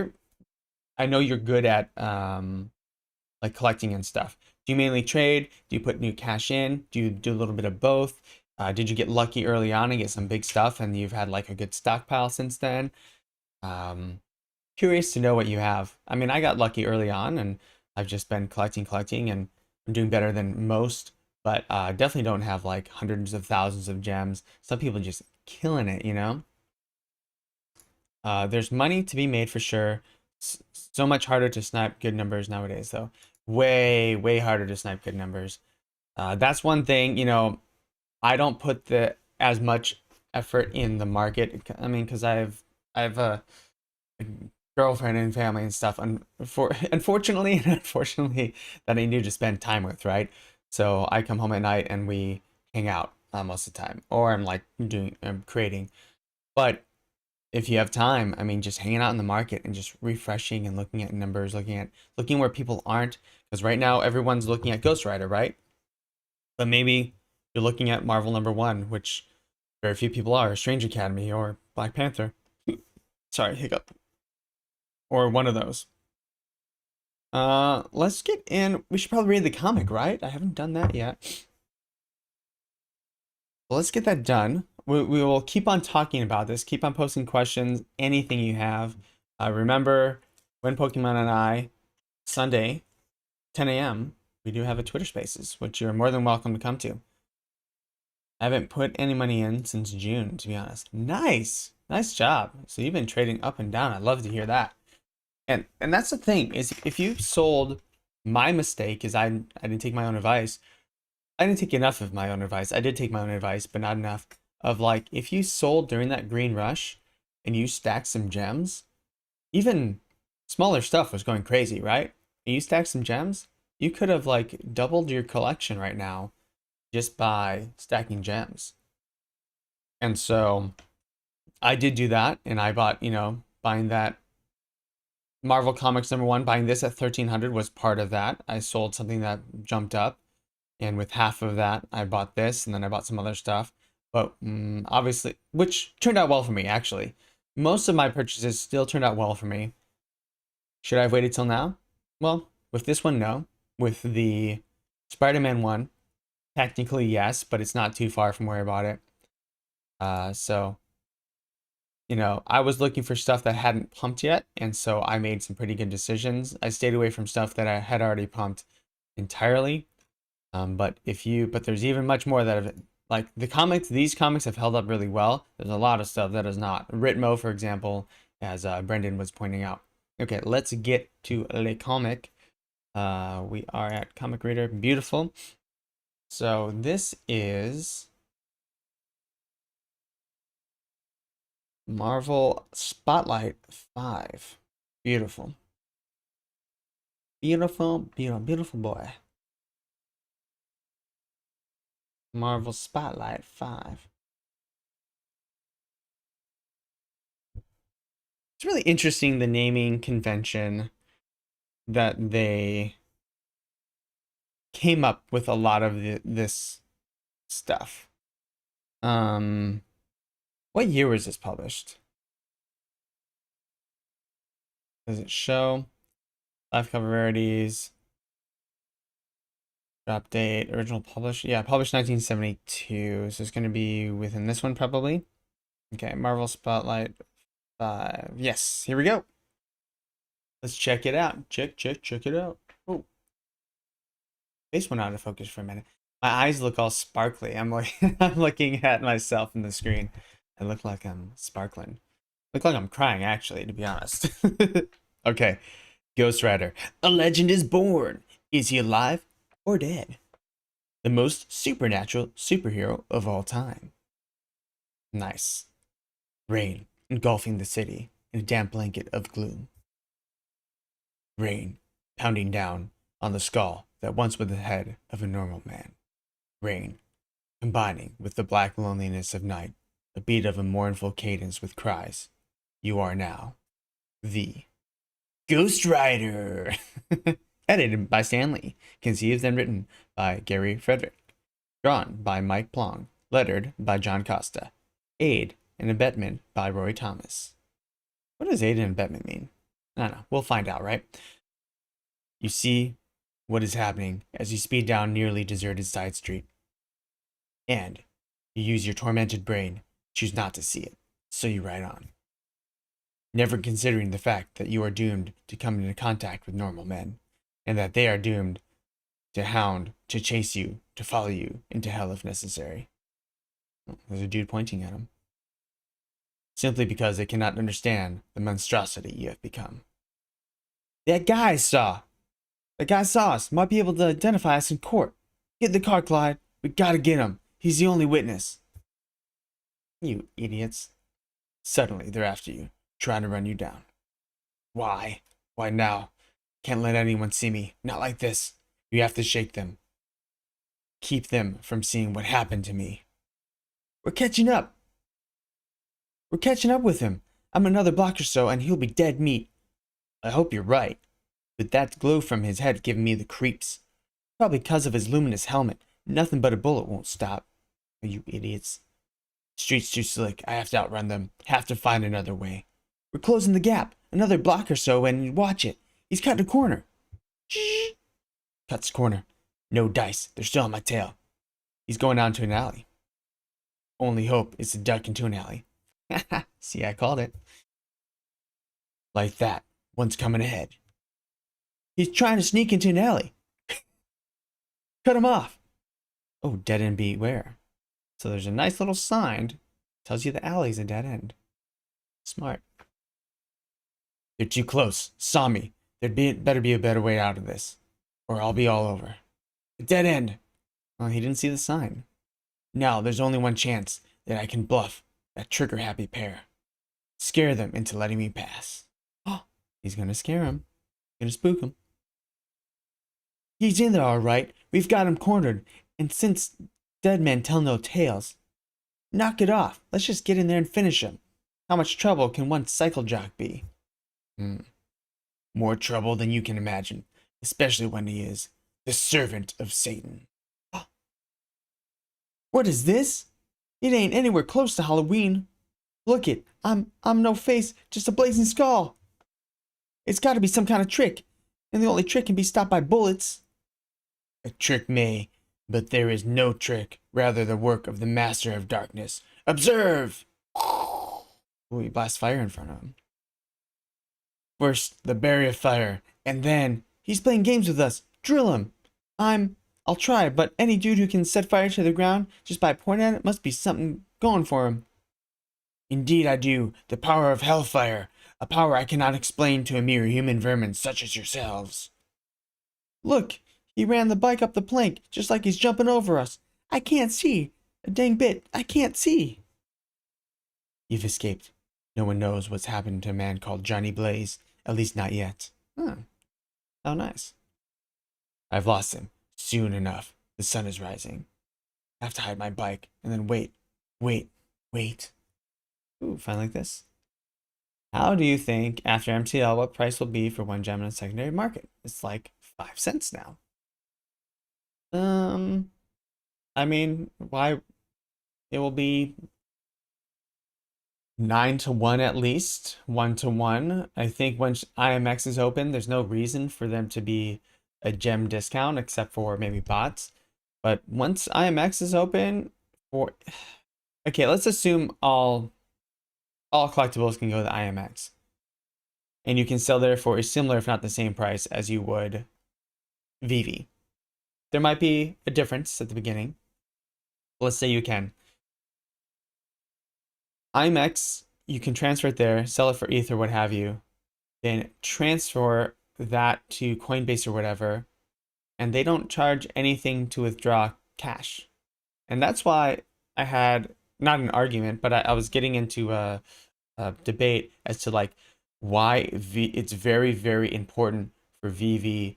I know you're good at like collecting and stuff. Do you mainly trade? Do you put new cash in? Do you do a little bit of both? Did you get lucky early on and get some big stuff, and you've had like a good stockpile since then? Um, Curious to know what you have. I mean, I got lucky early on, and I've just been collecting, and I'm doing better than most. But definitely don't have like hundreds of thousands of gems. Some people just killing it, you know? There's money to be made for sure. So much harder to snipe good numbers nowadays, though. Way harder to snipe good numbers. That's one thing, you know, I don't put the as much effort in the market. I mean, because I've a girlfriend and family and stuff. Unfortunately and unfortunately, that I need to spend time with, right? So I come home at night and we hang out most of the time, or I'm creating. But if you have time, I mean, just hanging out in the market and just refreshing and looking at numbers, looking where people aren't. Because right now everyone's looking at Ghost Rider, right? But maybe you're looking at Marvel #1, which very few people are, Strange Academy or Black Panther. Sorry, hiccup. Or one of those. Let's get in. We should probably read the comic, right? I haven't done that yet. Well, let's get that done. We will keep on talking about this. Keep on posting questions, anything you have. Remember, when Pokemon and I, Sunday, 10 a.m., we do have a Twitter Spaces, which you're more than welcome to come to. I haven't put any money in since June, to be honest. Nice job. So you've been trading up and down. I'd love to hear that. And that's the thing, is if you sold, my mistake is I didn't take my own advice. I didn't take enough of my own advice. I did take my own advice, but not enough. Of like, if you sold during that green rush and you stacked some gems, even smaller stuff was going crazy, right? And you stacked some gems, you could have like doubled your collection right now just by stacking gems. And so I did do that, and I bought, buying that Marvel Comics #1, buying this at 1300 was part of that. I sold something that jumped up, and with half of that, I bought this, and then I bought some other stuff. But obviously, which turned out well for me, actually. Most of my purchases still turned out well for me. Should I have waited till now? Well, with this one, no. With the Spider-Man one, technically yes, but it's not too far from where I bought it. So I was looking for stuff that hadn't pumped yet, and so I made some pretty good decisions. I stayed away from stuff that I had already pumped entirely. But there's even much more that have like the comics, these comics have held up really well. There's a lot of stuff that is not. Ritmo, for example, as Brendan was pointing out. Okay, let's get to Le Comic. We are at Comic Reader. Beautiful. So this is Marvel Spotlight 5. Beautiful. Beautiful, beautiful, beautiful boy. Marvel Spotlight 5. It's really interesting, the naming convention that they came up with a lot of this stuff. What year was this published? Does it show? Live cover rarities. Drop date, original published. Yeah, published 1972. So it's going to be within this one probably. Okay, Marvel Spotlight 5. Yes, here we go. Let's check it out. Check it out. Oh, face went out of focus for a minute. My eyes look all sparkly. I'm like, I'm looking at myself in the screen. I look like I'm sparkling. Look like I'm crying, actually, to be honest. Okay, Ghost Rider. A legend is born. Is he alive or dead? The most supernatural superhero of all time. Nice. Rain engulfing the city in a damp blanket of gloom. Rain pounding down on the skull that once was the head of a normal man. Rain combining with the black loneliness of night, a beat of a mournful cadence with cries. You are now the Ghost Rider. Edited by Stan Lee. Conceived and written by Gary Frederick. Drawn by Mike Plong. Lettered by John Costa. Aid and abetment by Roy Thomas. What does aid and abetment mean? I don't know. We'll find out, right? You see what is happening as you speed down nearly deserted side street. And you use your tormented brain, choose not to see it, so you ride on. Never considering the fact that you are doomed to come into contact with normal men, and that they are doomed to hound, to chase you, to follow you into hell if necessary. Oh, there's a dude pointing at him. Simply because they cannot understand the monstrosity you have become. That guy saw us. Might be able to identify us in court. Get in the car, Clyde. We gotta get him. He's the only witness. You idiots. Suddenly, they're after you, trying to run you down. Why? Why now? Can't let anyone see me. Not like this. You have to shake them. Keep them from seeing what happened to me. We're catching up. We're catching up with him. I'm another block or so, and he'll be dead meat. I hope you're right. But that glow from his head giving me the creeps. Probably because of his luminous helmet. Nothing but a bullet won't stop. Oh, you idiots. Street's too slick. I have to outrun them. Have to find another way. We're closing the gap. Another block or so, and watch it. He's cutting a corner. Shh. Cuts corner. No dice. They're still on my tail. He's going down to an alley. Only hope is to duck into an alley. See, I called it. Like that. One's coming ahead. He's trying to sneak into an alley. Cut him off. Oh, dead end beware. So there's a nice little sign. Tells you the alley's a dead end. Smart. They're too close. Saw me. Better be a better way out of this. Or I'll be all over. A dead end. Well, he didn't see the sign. Now there's only one chance that I can bluff that trigger-happy pair. Scare them into letting me pass. Oh, he's gonna scare him. Gonna spook him. He's in there all right. We've got him cornered. And since dead men tell no tales, knock it off. Let's just get in there and finish him. How much trouble can one cycle jock be? More trouble than you can imagine, especially when he is the servant of Satan. What is this? It ain't anywhere close to Halloween. Look it, I'm no face, just a blazing skull. It's got to be some kind of trick, and the only trick can be stopped by bullets. A trick may, but there is no trick, rather the work of the master of darkness. Observe! Oh, he blasts fire in front of him. First, the barrier of fire, and then, he's playing games with us. Drill him. I'm I'll try, but any dude who can set fire to the ground just by pointing at it must be something going for him. Indeed I do. The power of hellfire. A power I cannot explain to a mere human vermin such as yourselves. Look, he ran the bike up the plank, just like he's jumping over us. I can't see. A dang bit. I can't see. You've escaped. No one knows what's happened to a man called Johnny Blaze. At least not yet. Huh. How nice. I've lost him. Soon enough. The sun is rising. I have to hide my bike, and then wait. Ooh, find like this. How do you think, after MTL, what price will be for one gem in a secondary market? It's like 5 cents now. I mean, why? It will be 9 to 1 at least, 1 to 1. I think once IMX is open, there's no reason for them to be a gem discount except for maybe bots. But once IMX is open, okay, let's assume all collectibles can go to IMX. And you can sell there for a similar, if not the same price as you would VeVe. There might be a difference at the beginning. Let's say you can. IMX, you can transfer it there, sell it for ETH or what have you, then transfer that to Coinbase or whatever, and they don't charge anything to withdraw cash. And that's why I had, not an argument, but I was getting into a debate as to like why it's very, very important for VeVe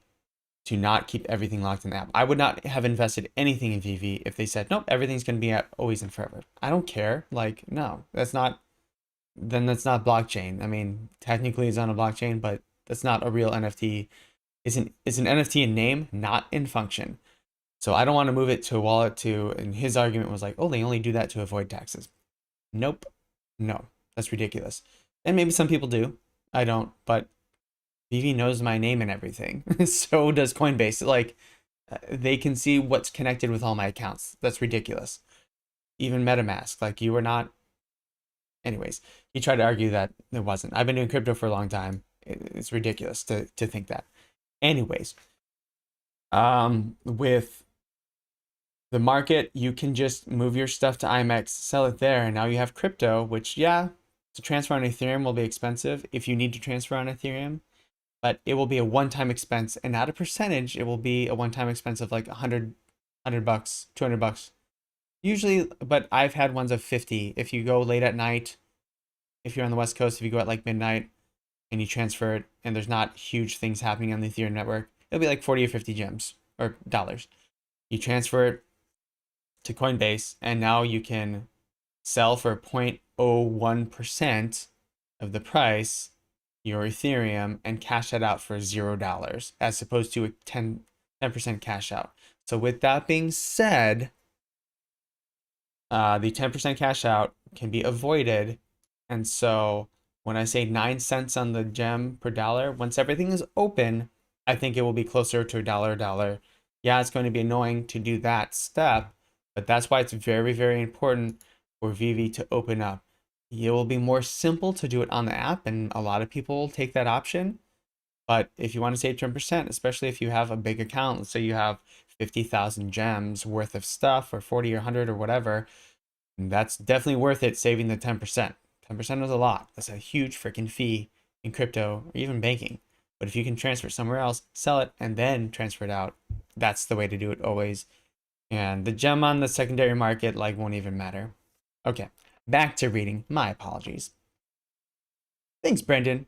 to not keep everything locked in the app. I would not have invested anything in VeVe if they said, nope, everything's going to be at always and forever. I don't care. Like, no, that's not blockchain. I mean, technically it's on a blockchain, but that's not a real NFT. It's an NFT in name, not in function. So I don't want to move it to a wallet too. And his argument was like, oh, they only do that to avoid taxes. Nope. No, that's ridiculous. And maybe some people do. I don't, but VeVe knows my name and everything. So does Coinbase. Like, they can see what's connected with all my accounts. That's ridiculous. Even MetaMask, like you were not. Anyways, he tried to argue that it wasn't. I've been doing crypto for a long time. It's ridiculous to think that. Anyways, with the market, you can just move your stuff to IMX, sell it there, and now you have crypto, which, yeah, to transfer on Ethereum will be expensive if you need to transfer on Ethereum. But it will be a one-time expense and not a percentage. It will be a one-time expense of like $100 bucks, $200. Usually, but I've had ones of 50. If you go late at night, if you're on the West Coast, if you go at like midnight and you transfer it and there's not huge things happening on the Ethereum network, it'll be like 40 or 50 gems or dollars. You transfer it to Coinbase and now you can sell for 0.01% of the price your Ethereum and cash that out for $0 as opposed to a 10% cash out. So with that being said, the 10% cash out can be avoided. And so when I say 9 cents on the gem per dollar, once everything is open, I think it will be closer to $1. Yeah, it's going to be annoying to do that step, but that's why it's very, very important for VeVe to open up. It will be more simple to do it on the app, and a lot of people will take that option. But if you want to save 10%, especially if you have a big account, let's say you have 50,000 gems worth of stuff, or 40 or 100 or whatever, that's definitely worth it saving the 10%. 10% is a lot. That's a huge freaking fee in crypto or even banking. But if you can transfer it somewhere else, sell it, and then transfer it out, that's the way to do it always. And the gem on the secondary market like won't even matter. Okay. Back to reading. My apologies. Thanks, Brendan.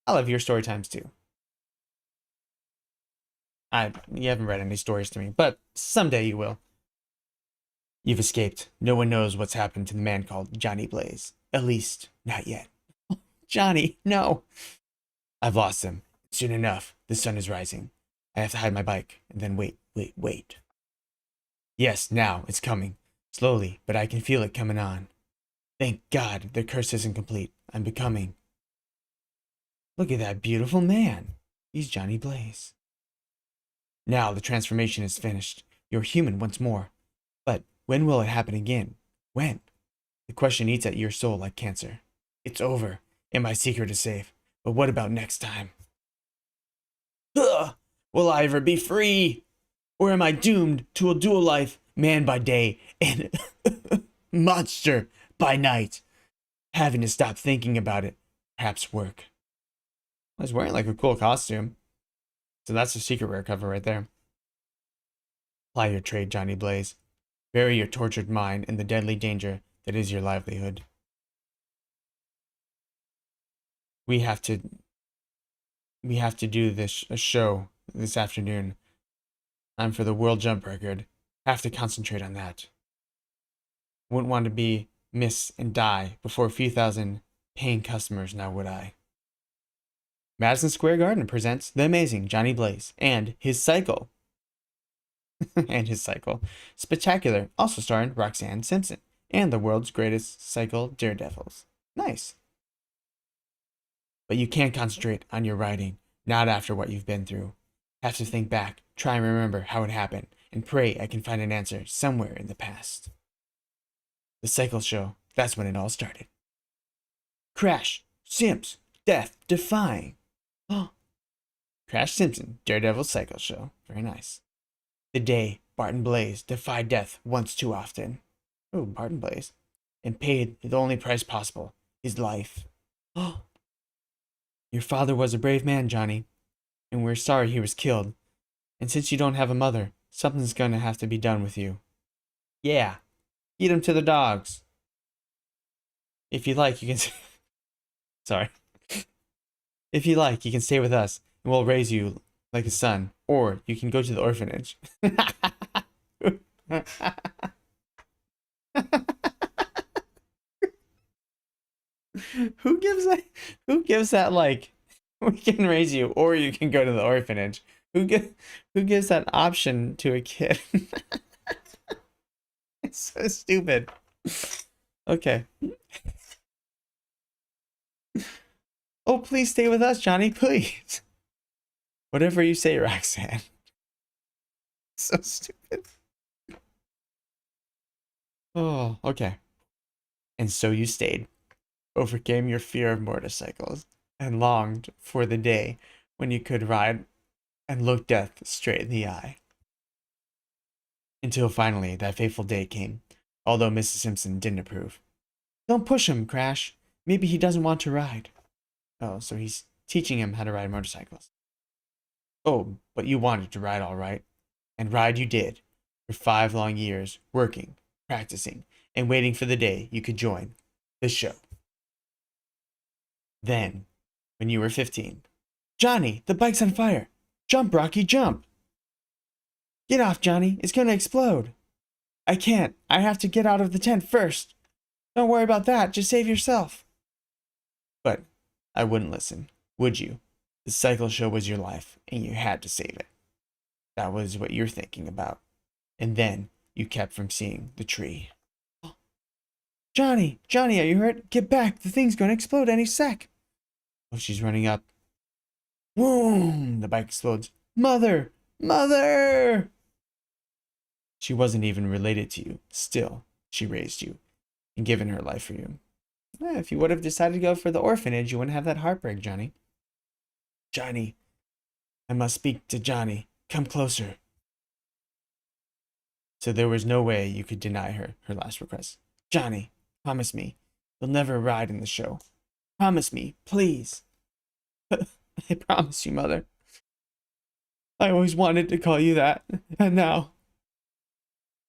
I love your story times too. You haven't read any stories to me, but someday you will. You've escaped. No one knows what's happened to the man called Johnny Blaze. At least, not yet. Johnny, no. I've lost him. Soon enough, the sun is rising. I have to hide my bike, and then wait. Yes, now, it's coming. Slowly, but I can feel it coming on. Thank God, the curse isn't complete. I'm becoming. Look at that beautiful man. He's Johnny Blaze. Now the transformation is finished. You're human once more. But when will it happen again? When? The question eats at your soul like cancer. It's over, and my secret is safe. But what about next time? Ugh! Will I ever be free? Or am I doomed to a dual life, man by day and monster by night? Having to stop thinking about it, perhaps work. I was wearing like a cool costume. So that's a secret rare cover right there. Ply your trade, Johnny Blaze. Bury your tortured mind in the deadly danger that is your livelihood. We have to do this a show this afternoon. I'm for the world jump record. Have to concentrate on that. Wouldn't want to be miss and die before a few thousand paying customers, now would I? Madison Square Garden presents the amazing Johnny Blaze and his cycle. and his cycle. Spectacular, also starring Roxanne Simpson and the world's greatest cycle daredevils. Nice. But you can't concentrate on your writing, not after what you've been through. Have to think back, try and remember how it happened, and pray I can find an answer somewhere in the past. The cycle show, that's when it all started. Crash, Simps, death defying. Oh. Crash Simpson, Daredevil Cycle Show. Very nice. The day Barton Blaze defied death once too often. Oh, Barton Blaze. And paid the only price possible, his life. Oh. Your father was a brave man, Johnny, and we're sorry he was killed. And since you don't have a mother, something's gonna have to be done with you. Yeah, eat him to the dogs. If you like, you can... Sorry. If you like, you can stay with us, and we'll raise you like a son. Or you can go to the orphanage. Who gives that like we can raise you or you can go to the orphanage? Who gives that option to a kid? It's so stupid. Okay. Oh, please stay with us, Johnny, please. Whatever you say, Roxanne. So stupid. Oh, okay. And so you stayed, overcame your fear of motorcycles, and longed for the day when you could ride and look death straight in the eye. Until finally, that fateful day came, although Mrs. Simpson didn't approve. Don't push him, Crash. Maybe he doesn't want to ride. Oh, so he's teaching him how to ride motorcycles. Oh, but you wanted to ride all right. And ride you did, for 5 long years, working, practicing, and waiting for the day you could join the show. Then, when you were 15, Johnny, the bike's on fire. Jump, Rocky, jump. Get off, Johnny. It's going to explode. I can't. I have to get out of the tent first. Don't worry about that. Just save yourself. But I wouldn't listen, would you? The cycle show was your life, and you had to save it. That was what you're thinking about. And then you kept from seeing the tree. Johnny, Johnny, are you hurt? Get back. The thing's going to explode any sec. Oh, she's running up. Boom! The bike explodes. Mother! Mother! She wasn't even related to you. Still, she raised you and given her life for you. If you would have decided to go for the orphanage, you wouldn't have that heartbreak, Johnny. Johnny, I must speak to Johnny. Come closer. So there was no way you could deny her last request. Johnny, promise me you'll never ride in the show. Promise me, please. I promise you, Mother. I always wanted to call you that, and now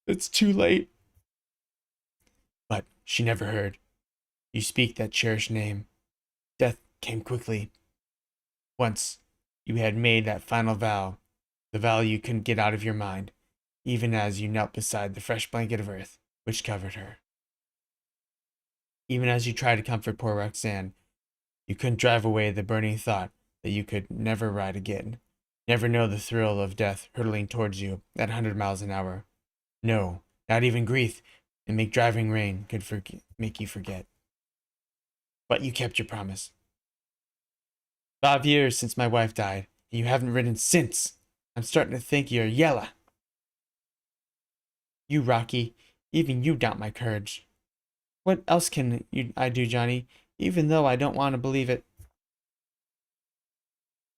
it's too late. But she never heard. You speak that cherished name. Death came quickly. Once you had made that final vow, the vow you couldn't get out of your mind, even as you knelt beside the fresh blanket of earth which covered her. Even as you tried to comfort poor Roxanne, you couldn't drive away the burning thought that you could never ride again, never know the thrill of death hurtling towards you at 100 miles an hour. No, not even grief and make driving rain could make you forget. But you kept your promise. 5 years since my wife died, and you haven't ridden since. I'm starting to think you're yella. You, Rocky, even you doubt my courage. What else can I do, Johnny, even though I don't want to believe it?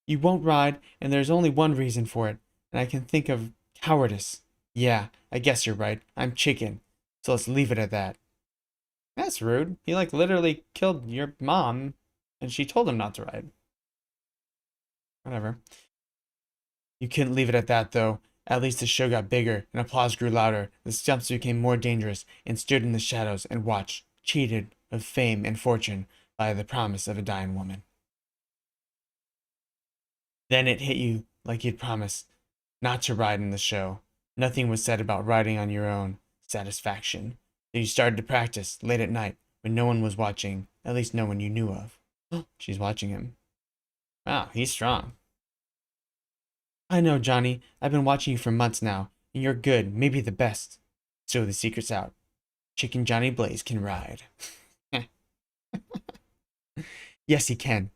You won't ride, and there's only one reason for it, and I can think of Cowardice. Yeah, I guess you're right. I'm chicken. So let's leave it at that. That's rude. He like literally killed your mom and she told him not to ride. Whatever. You couldn't leave it at that though. At least the show got bigger and applause grew louder. The stumps became more dangerous and stood in the shadows and watched, cheated of fame and fortune by the promise of a dying woman. Then it hit you like you'd promised not to ride in the show. Nothing was said about riding on your own satisfaction. So you started to practice late at night when no one was watching, at least no one you knew of. She's watching him. Wow, he's strong. I know, Johnny. I've been watching you for months now, and you're good, maybe the best. So the secret's out. Chicken Johnny Blaze can ride. Yes, he can.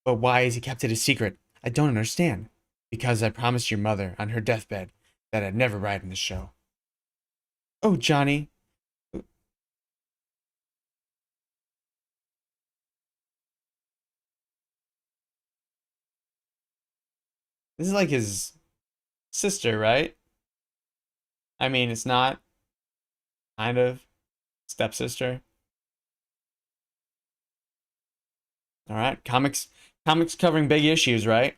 But why has he kept it a secret? I don't understand. Because I promised your mother on her deathbed that I'd never ride in the show. Oh, Johnny. This is like his sister, right? I mean, it's not kind of stepsister. All right, comics covering big issues, right?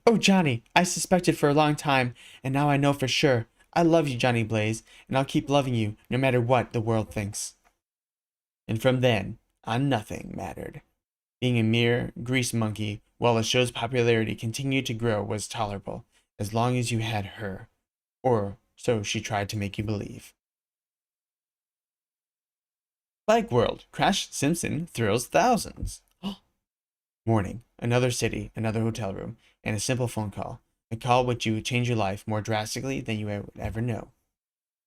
Oh, Johnny, I suspected for a long time, and now I know for sure. I love you, Johnny Blaze, and I'll keep loving you no matter what the world thinks. And from then on, nothing mattered. Being a mere grease monkey while the show's popularity continued to grow was tolerable, as long as you had her. Or so she tried to make you believe. Bike World, Crash Simpson thrills thousands. Morning, another city, another hotel room, and a simple phone call. A call which would change your life more drastically than you would ever know.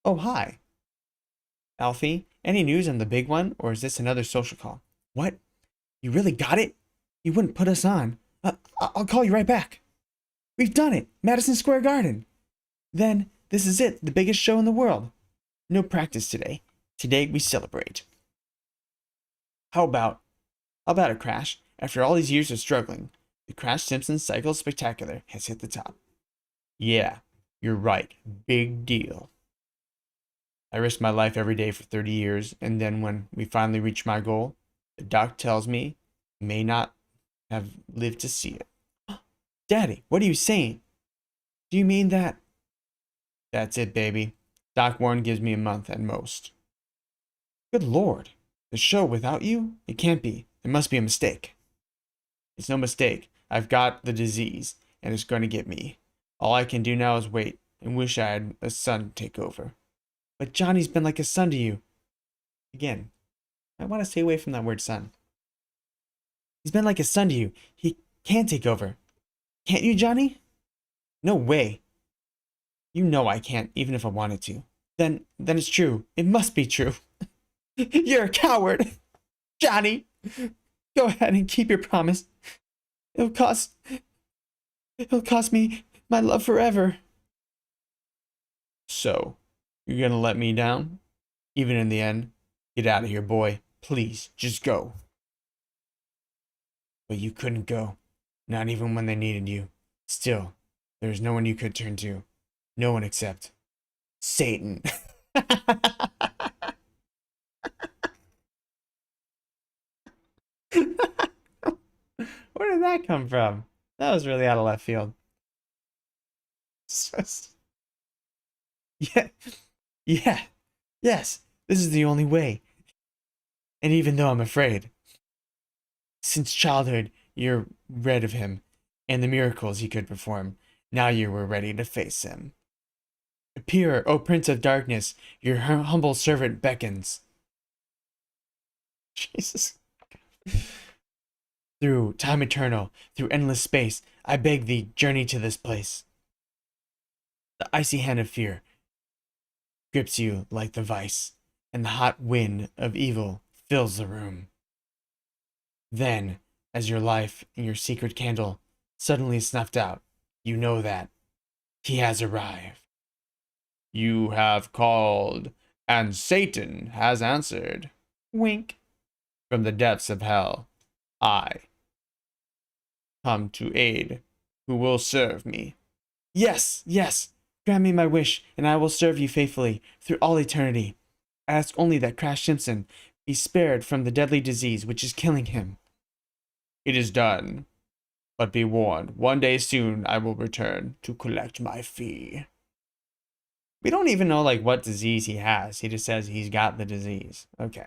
Oh, hi. Alfie, any news on the big one, or is this another social call? What? You really got it? You wouldn't put us on. I'll call you right back. We've done it! Madison Square Garden! Then, this is it, the biggest show in the world. No practice today. Today we celebrate. How about a crash? After all these years of struggling, the Crash Simpson Cycle Spectacular has hit the top. Yeah, you're right. Big deal. I risked my life every day for 30 years, and then when we finally reach my goal, the doc tells me I may not have lived to see it. Daddy, what are you saying? Do you mean that? That's it, baby. Doc Warren gives me a month at most. Good Lord. The show without you? It can't be. There must be a mistake. It's no mistake. I've got the disease, and it's going to get me. All I can do now is wait and wish I had a son take over. But Johnny's been like a son to you. Again, I want to stay away from that word son. He's been like a son to you. He can take over. Can't you, Johnny? No way. You know I can't, even if I wanted to. Then it's true. It must be true. You're a coward. Johnny, go ahead and keep your promise. It'll cost me my love forever. So, you're gonna let me down? Even in the end? Get out of here, boy. Please, just go. But you couldn't go. Not even when they needed you. Still, there's no one you could turn to. No one except Satan. Where did that come from? That was really out of left field. Yeah, yeah, yes, this is the only way. And even though I'm afraid, since childhood, you're read of him and the miracles he could perform. Now you were ready to face him. Appear, O Prince of Darkness, your humble servant beckons. Jesus. Through time eternal, through endless space, I beg thee, journey to this place. The icy hand of fear grips you like the vice, and the hot wind of evil fills the room. Then, as your life and your secret candle suddenly snuffed out, you know that he has arrived. You have called, and Satan has answered. Wink. From the depths of hell, I come to aid who will serve me. Yes, yes. Grant me my wish, and I will serve you faithfully through all eternity. I ask only that Crash Simpson be spared from the deadly disease which is killing him. It is done. But be warned, one day soon I will return to collect my fee. We don't even know like what disease he has. He just says he's got the disease. Okay.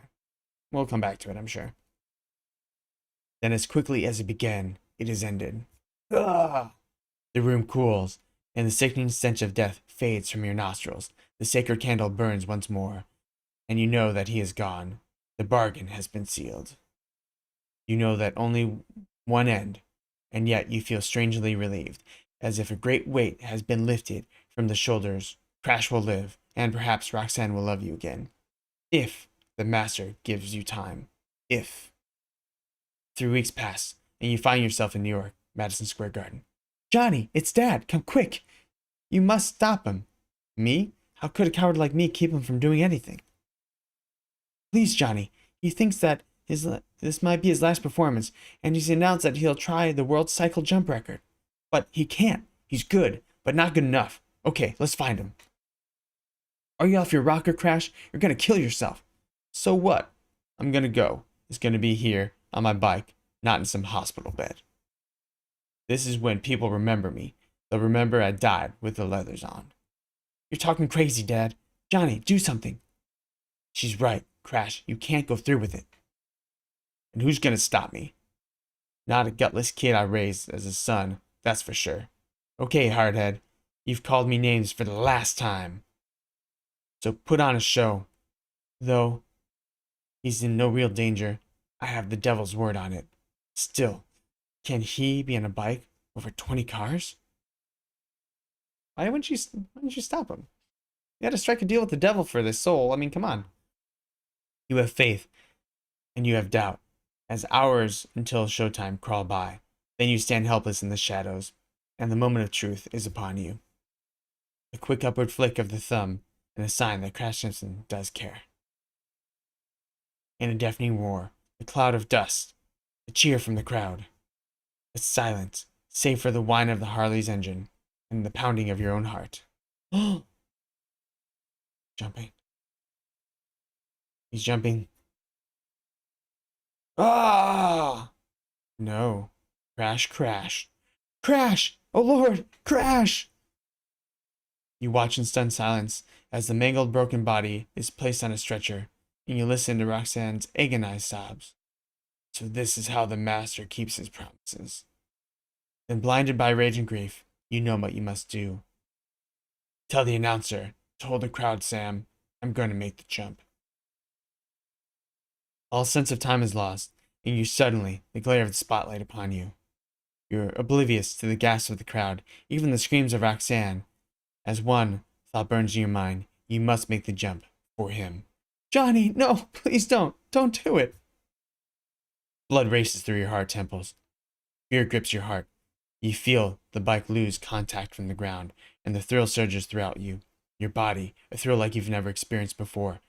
We'll come back to it, I'm sure. Then as quickly as it began, it is ended. Ugh. The room cools, and the sickening stench of death fades from your nostrils. The sacred candle burns once more, and you know that he is gone. The bargain has been sealed. You know that only one end, and yet you feel strangely relieved, as if a great weight has been lifted from the shoulders. Crash will live, and perhaps Roxanne will love you again. If the master gives you time. If. 3 weeks pass, and you find yourself in New York, Madison Square Garden. Johnny, it's Dad. Come quick. You must stop him. Me? How could a coward like me keep him from doing anything? Please, Johnny. He thinks that this might be his last performance, and he's announced that he'll try the world cycle jump record. But he can't. He's good, but not good enough. Okay, let's find him. Are you off your rocker, Crash? You're gonna kill yourself. So what? I'm gonna go. It's gonna be here, on my bike, not in some hospital bed. This is when people remember me. They'll remember I died with the leathers on. You're talking crazy, Dad. Johnny, do something. She's right, Crash. You can't go through with it. And who's gonna stop me? Not a gutless kid I raised as a son, that's for sure. Okay, hardhead. You've called me names for the last time. So put on a show. Though he's in no real danger, I have the devil's word on it. Still, can he be on a bike over 20 cars? Why wouldn't you stop him? You had to strike a deal with the devil for this soul. I mean, come on. You have faith, and you have doubt, as hours until showtime crawl by. Then you stand helpless in the shadows, and the moment of truth is upon you. A quick upward flick of the thumb, and a sign that Crash Simpson does care. In a deafening roar, a cloud of dust, a cheer from the crowd. It's silent, save for the whine of the Harley's engine, and the pounding of your own heart. Jumping. He's jumping. Ah! No. Crash, crash. Crash! Oh Lord! Crash! You watch in stunned silence as the mangled, broken body is placed on a stretcher, and you listen to Roxanne's agonized sobs. So this is how the master keeps his promises. Then, blinded by rage and grief, you know what you must do. Tell the announcer to hold the crowd, Sam. I'm going to make the jump. All sense of time is lost, and you suddenly, the glare of the spotlight upon you. You're oblivious to the gasps of the crowd, even the screams of Roxanne. As one thought burns in your mind, you must make the jump for him. Johnny, no, please don't. Don't do it. Blood races through your hard temples. Fear grips your heart. You feel the bike lose contact from the ground, and the thrill surges throughout you. Your body, a thrill like you've never experienced before,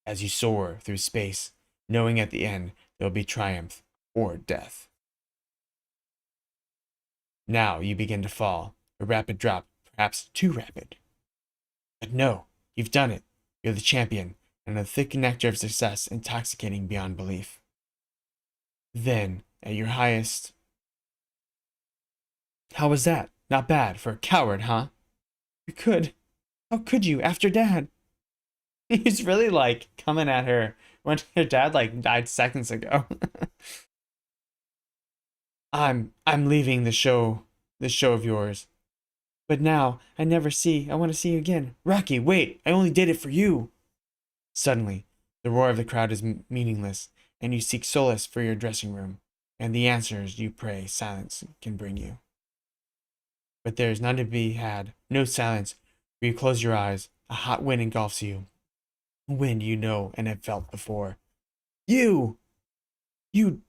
as you soar through space, knowing at the end there will be triumph or death. Now you begin to fall, a rapid drop, perhaps too rapid. But no, you've done it. You're the champion, and the thick nectar of success intoxicating beyond belief. Then, at your highest... How was that? Not bad for a coward, huh? You could. How could you, after Dad? He's really, like, coming at her when her dad, like, died seconds ago. I'm leaving this show of yours. But now, I want to see you again. Rocky, wait, I only did it for you. Suddenly, the roar of the crowd is meaningless, and you seek solace for your dressing room, and the answers you pray silence can bring you. But there is none to be had, no silence, where you close your eyes, a hot wind engulfs you. A wind you know and have felt before. You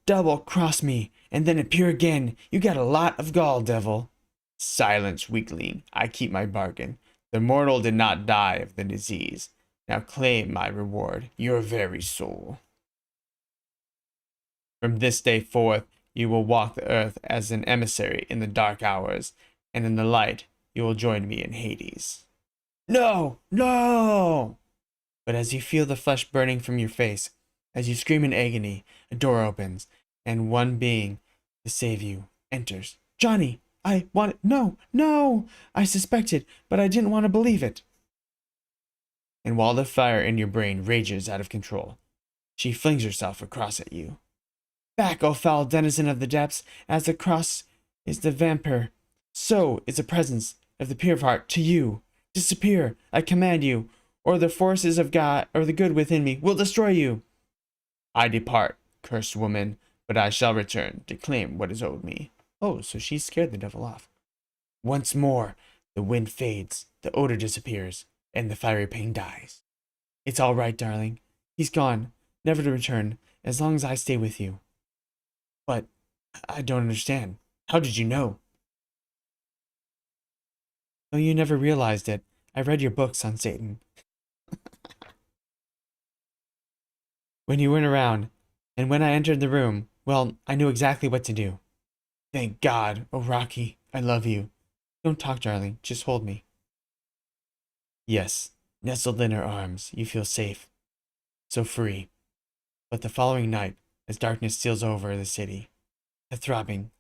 double-cross me, and then appear again. You got a lot of gall, devil. Silence, weakling. I keep my bargain. The mortal did not die of the disease. Now claim my reward, your very soul. From this day forth, you will walk the earth as an emissary in the dark hours, and in the light, you will join me in Hades. No! No! But as you feel the flesh burning from your face, as you scream in agony, a door opens, and one being to save you enters. Johnny, I want... No, no! I suspected, but I didn't want to believe it. And while the fire in your brain rages out of control, she flings herself across at you. Back, O foul denizen of the depths, as the cross is the vampire, so is the presence of the pure heart to you. Disappear, I command you, or the forces of God, or the good within me, will destroy you. I depart, cursed woman, but I shall return to claim what is owed me. Oh, so she scared the devil off. Once more, the wind fades, the odor disappears, and the fiery pain dies. It's all right, darling. He's gone, never to return, as long as I stay with you. But I don't understand. How did you know? Though you never realized it, I read your books on Satan. When you weren't around, and when I entered the room, well, I knew exactly what to do. Thank God, oh Rocky, I love you. Don't talk, darling, just hold me. Yes, nestled in her arms, you feel safe, so free. But the following night, as darkness steals over the city, the throbbing,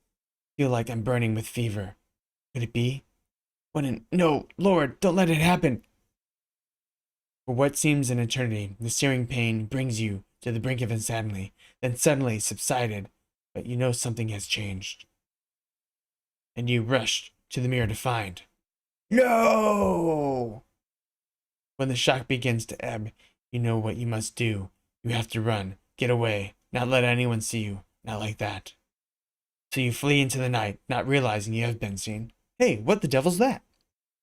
feel like I'm burning with fever. Could it be? No, Lord, don't let it happen. For what seems an eternity, the searing pain brings you to the brink of insanity, then suddenly subsided, but you know something has changed. And you rush to the mirror to find. No! When the shock begins to ebb, you know what you must do. You have to run, get away, not let anyone see you, not like that. So you flee into the night, not realizing you have been seen. Hey, what the devil's that?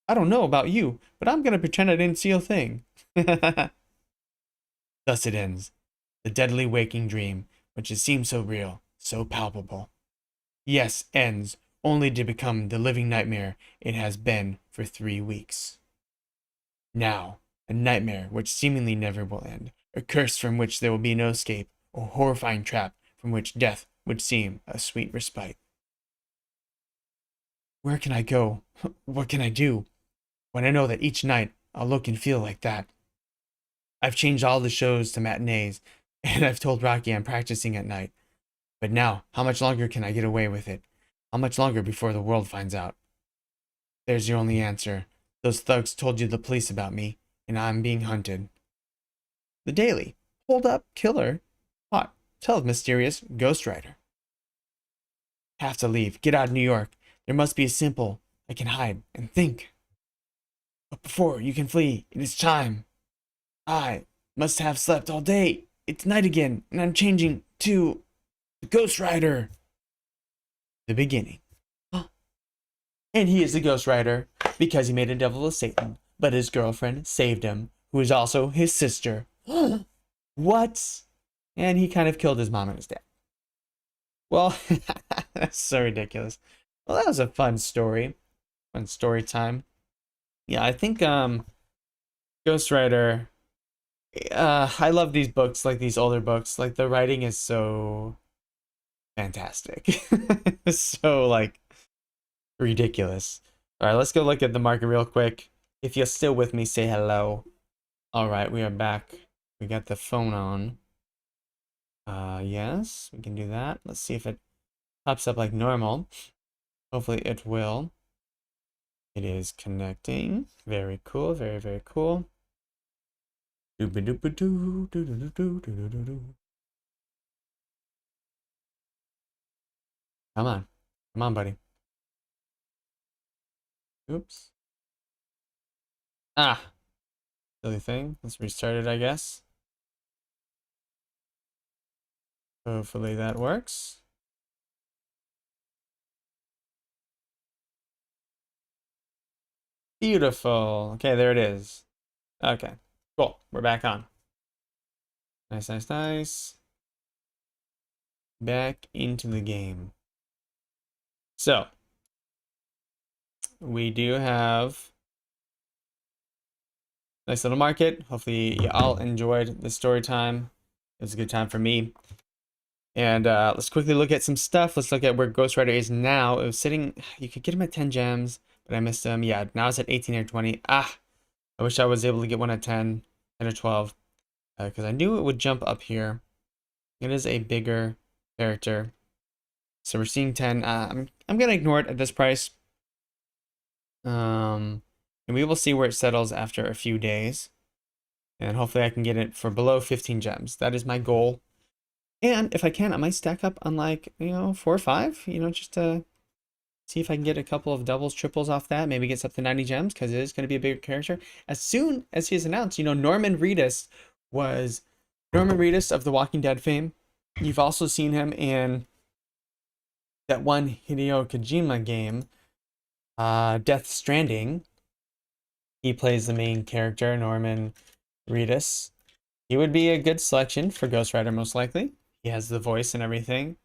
I don't know about you, but I'm gonna pretend I didn't see a thing. Thus it ends, the deadly waking dream, which has seemed so real, so palpable. Yes, ends, only to become the living nightmare it has been for 3 weeks. Now, a nightmare which seemingly never will end, a curse from which there will be no escape, a horrifying trap from which death would seem a sweet respite. Where can I go? What can I do? When I know that each night I'll look and feel like that. I've changed all the shows to matinees, and I've told Rocky I'm practicing at night. But now, how much longer can I get away with it? How much longer before the world finds out? There's your only answer. Those thugs told you the police about me, and I'm being hunted. The Daily. Hold up, killer. Hot. Tell the mysterious ghostwriter. Have to leave. Get out of New York. There must be a simple. I can hide and think. But before you can flee, it is time. I must have slept all day. It's night again, and I'm changing to the Ghost Rider. The beginning. And he is the Ghost Rider because he made a devil of Satan, but his girlfriend saved him, who is also his sister. What? And he kind of killed his mom and his dad. Well, that's so ridiculous. Well, that was a fun story. Fun story time. Yeah, I think Ghost Rider, I love these books, like these older books. Like the writing is so fantastic. So like ridiculous. All right, let's go look at the market real quick. If you're still with me, say hello. All right, we are back. We got the phone on. Yes, we can do that. Let's see if it pops up like normal. Hopefully it will. It is connecting. Very cool. Very, very cool. Doo-ba-doo-ba-doo, doo-doo-doo-doo-doo-doo-doo. Come on. Come on, buddy. Oops. Ah. Silly thing. Let's restart it, I guess. Hopefully that works. Beautiful. Okay, there it is. Okay, cool. We're back on. Nice, nice, nice. Back into the game. So, we do have nice little market. Hopefully you all enjoyed the story time. It was a good time for me. And let's quickly look at some stuff. Let's look at where Ghost Rider is now. It was sitting, you could get him at 10 gems, but I missed him. Yeah, now it's at 18 or 20. Ah, I wish I was able to get one at 10, 10 or 12, because I knew it would jump up here. It is a bigger character. So we're seeing 10. I'm gonna ignore it at this price. And we will see where it settles after a few days. And hopefully I can get it for below 15 gems. That is my goal. And if I can, I might stack up on like, 4 or 5, just to see if I can get a couple of doubles, triples off that. Maybe get up to 90 gems because it is going to be a bigger character. As soon as he is announced, Norman Reedus was Norman Reedus of the Walking Dead fame. You've also seen him in that one Hideo Kojima game, Death Stranding. He plays the main character, Norman Reedus. He would be a good selection for Ghost Rider, most likely. He has the voice and everything.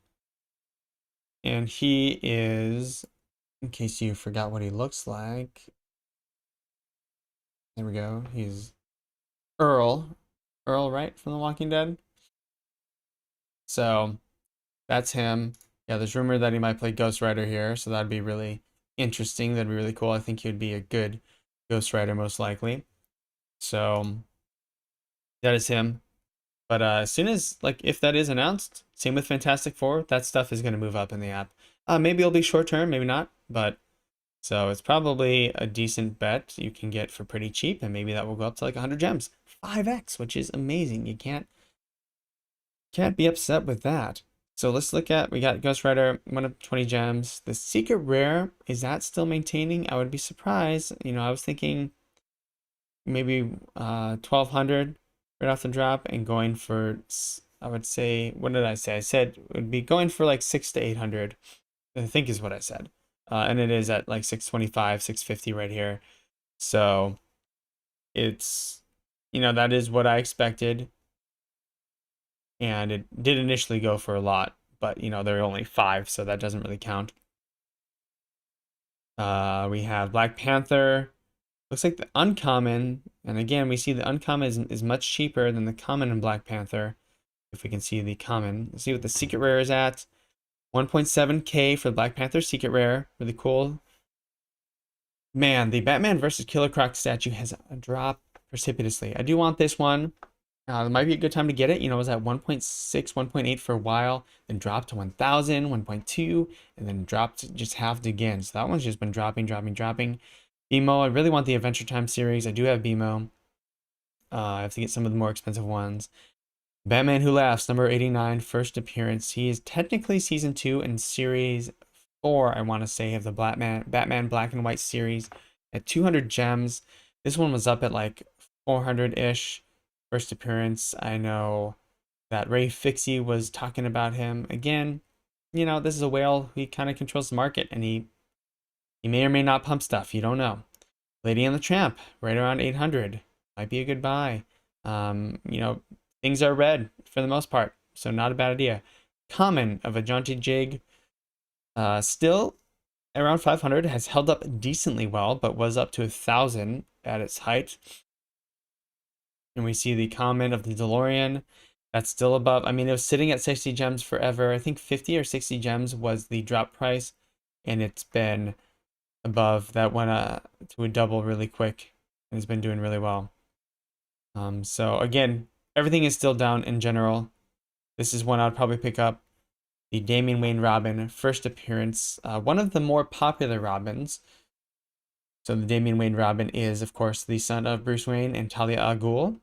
And he is, in case you forgot what he looks like, there we go. He's Earl. Earl, right? From The Walking Dead. So that's him. Yeah, there's rumor that he might play Ghost Rider here, so that'd be really interesting. That'd be really cool. I think he would be a good Ghost Rider, most likely. So that is him. But as soon as, like, if that is announced, same with Fantastic Four, that stuff is going to move up in the app. Maybe it'll be short term, maybe not, but so it's probably a decent bet you can get for pretty cheap, and maybe that will go up to like 100 gems, 5x, which is amazing. You can't be upset with that. So let's look at, we got Ghost Rider, 1 of 20 gems. The secret rare, is that still maintaining? I would be surprised. I was thinking maybe 1200 right off the drop and going for, I would say, what did I say? I said it would be going for like 600 to 800, I think is what I said. And it is at like 625, 650 right here. So it's, that is what I expected. And it did initially go for a lot, but there are only 5, so that doesn't really count. We have Black Panther. Looks like the uncommon, and again, we see the uncommon is much cheaper than the common in Black Panther. If we can see the common, let's see what the secret rare is at. 1.7k for the Black Panther secret rare. Really cool. Man, the Batman versus Killer Croc statue has dropped precipitously. I do want this one. It might be a good time to get it. It was at 1.6, 1.8 for a while, then dropped to 1,000, 1.2, and then dropped, just halved again. So that one's just been dropping. BMO, I really want the Adventure Time series. I do have BMO. I have to get some of the more expensive ones. Batman Who Laughs, number 89, first appearance. He is technically season 2 and series 4, I want to say, of the Batman Black and White series at 200 gems. This one was up at like 400-ish. First appearance. I know that Ray Fixie was talking about him. Again, this is a whale. He kind of controls the market, and he may or may not pump stuff. You don't know. Lady and the Tramp, right around 800. Might be a good buy. Things are red for the most part, so not a bad idea. Common of a jaunty jig. Still around 500. Has held up decently well, but was up to 1,000 at its height. And we see the common of the DeLorean. That's still above. I mean, it was sitting at 60 gems forever. I think 50 or 60 gems was the drop price. And it's been above. That went to a double really quick. And it's been doing really well. So again, everything is still down in general. This is one I'd probably pick up. The Damian Wayne Robin, first appearance. One of the more popular Robins. So the Damian Wayne Robin is, of course, the son of Bruce Wayne and Talia al Ghul.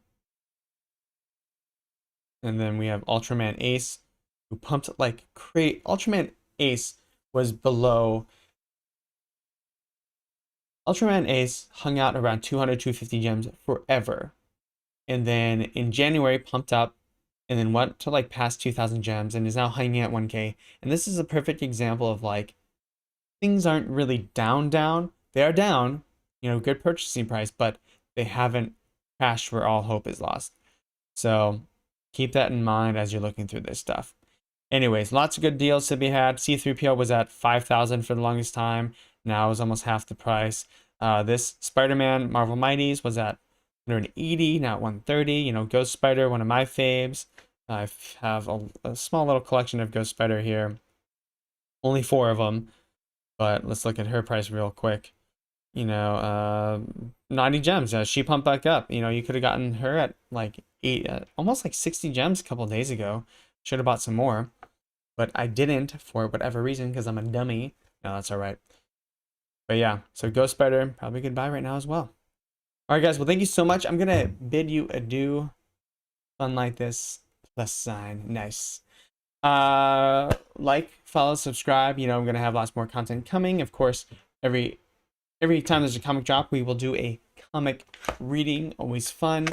And then we have Ultraman Ace, who pumped like crazy. Ultraman Ace was below. Ultraman Ace hung out around 200, 250 gems forever. And then in January, pumped up and then went to like past 2,000 gems and is now hanging at 1K. And this is a perfect example of like, things aren't really down. They are down, good purchasing price, but they haven't crashed where all hope is lost. So keep that in mind as you're looking through this stuff. Anyways, lots of good deals to be had. C3PO was at 5,000 for the longest time. Now is almost half the price. This Spider-Man Marvel Mighties was at 180, now at 130. Ghost Spider, one of my faves. I have a small little collection of Ghost Spider here. Only 4 of them, but let's look at her price real quick. you know, 90 gems. She pumped back up. You know, you could have gotten her at like almost like 60 gems a couple days ago. Should have bought some more, but I didn't for whatever reason because I'm a dummy. No, that's all right. But yeah, so Ghost Spider, probably goodbye right now as well. All right, guys. Well, thank you so much. I'm gonna bid you adieu. Fun like this. Plus sign. Nice. Like, follow, subscribe. You know, I'm gonna have lots more content coming. Of course, every time there's a comic drop, we will do a comic reading. Always fun.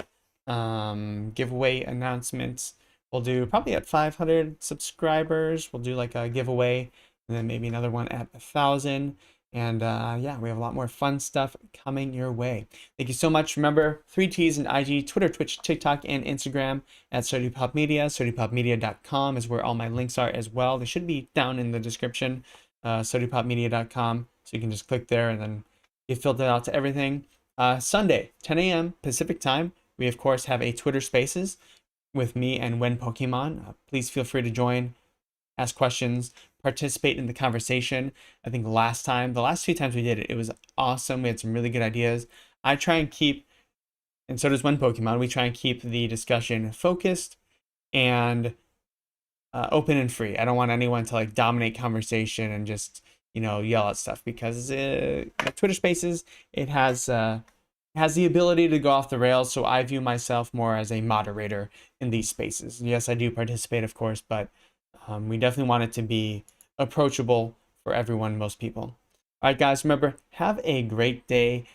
Giveaway announcements. We'll do probably at 500 subscribers. We'll do like a giveaway, and then maybe another one at 1,000. And yeah, we have a lot more fun stuff coming your way. Thank you so much. Remember, 3Ts and IG, Twitter, Twitch, TikTok, and Instagram at SodiPopMedia. SodiPopMedia.com is where all my links are as well. They should be down in the description. SodiPopMedia.com. So you can just click there and then get filtered out to everything. Sunday, 10 a.m. Pacific time. We, of course, have a Twitter Spaces with me and When Pokemon. Please feel free to join, ask questions, participate in the conversation. I think the last few times we did it, it was awesome. We had some really good ideas. I try and keep, and so does When Pokemon, we try and keep the discussion focused and open and free. I don't want anyone to like dominate conversation and just, you know, yell at stuff because Twitter Spaces, it has the ability to go off the rails. So I view myself more as a moderator in these spaces. Yes, I do participate, of course, but we definitely want it to be approachable for everyone, most people. All right, guys, remember, have a great day.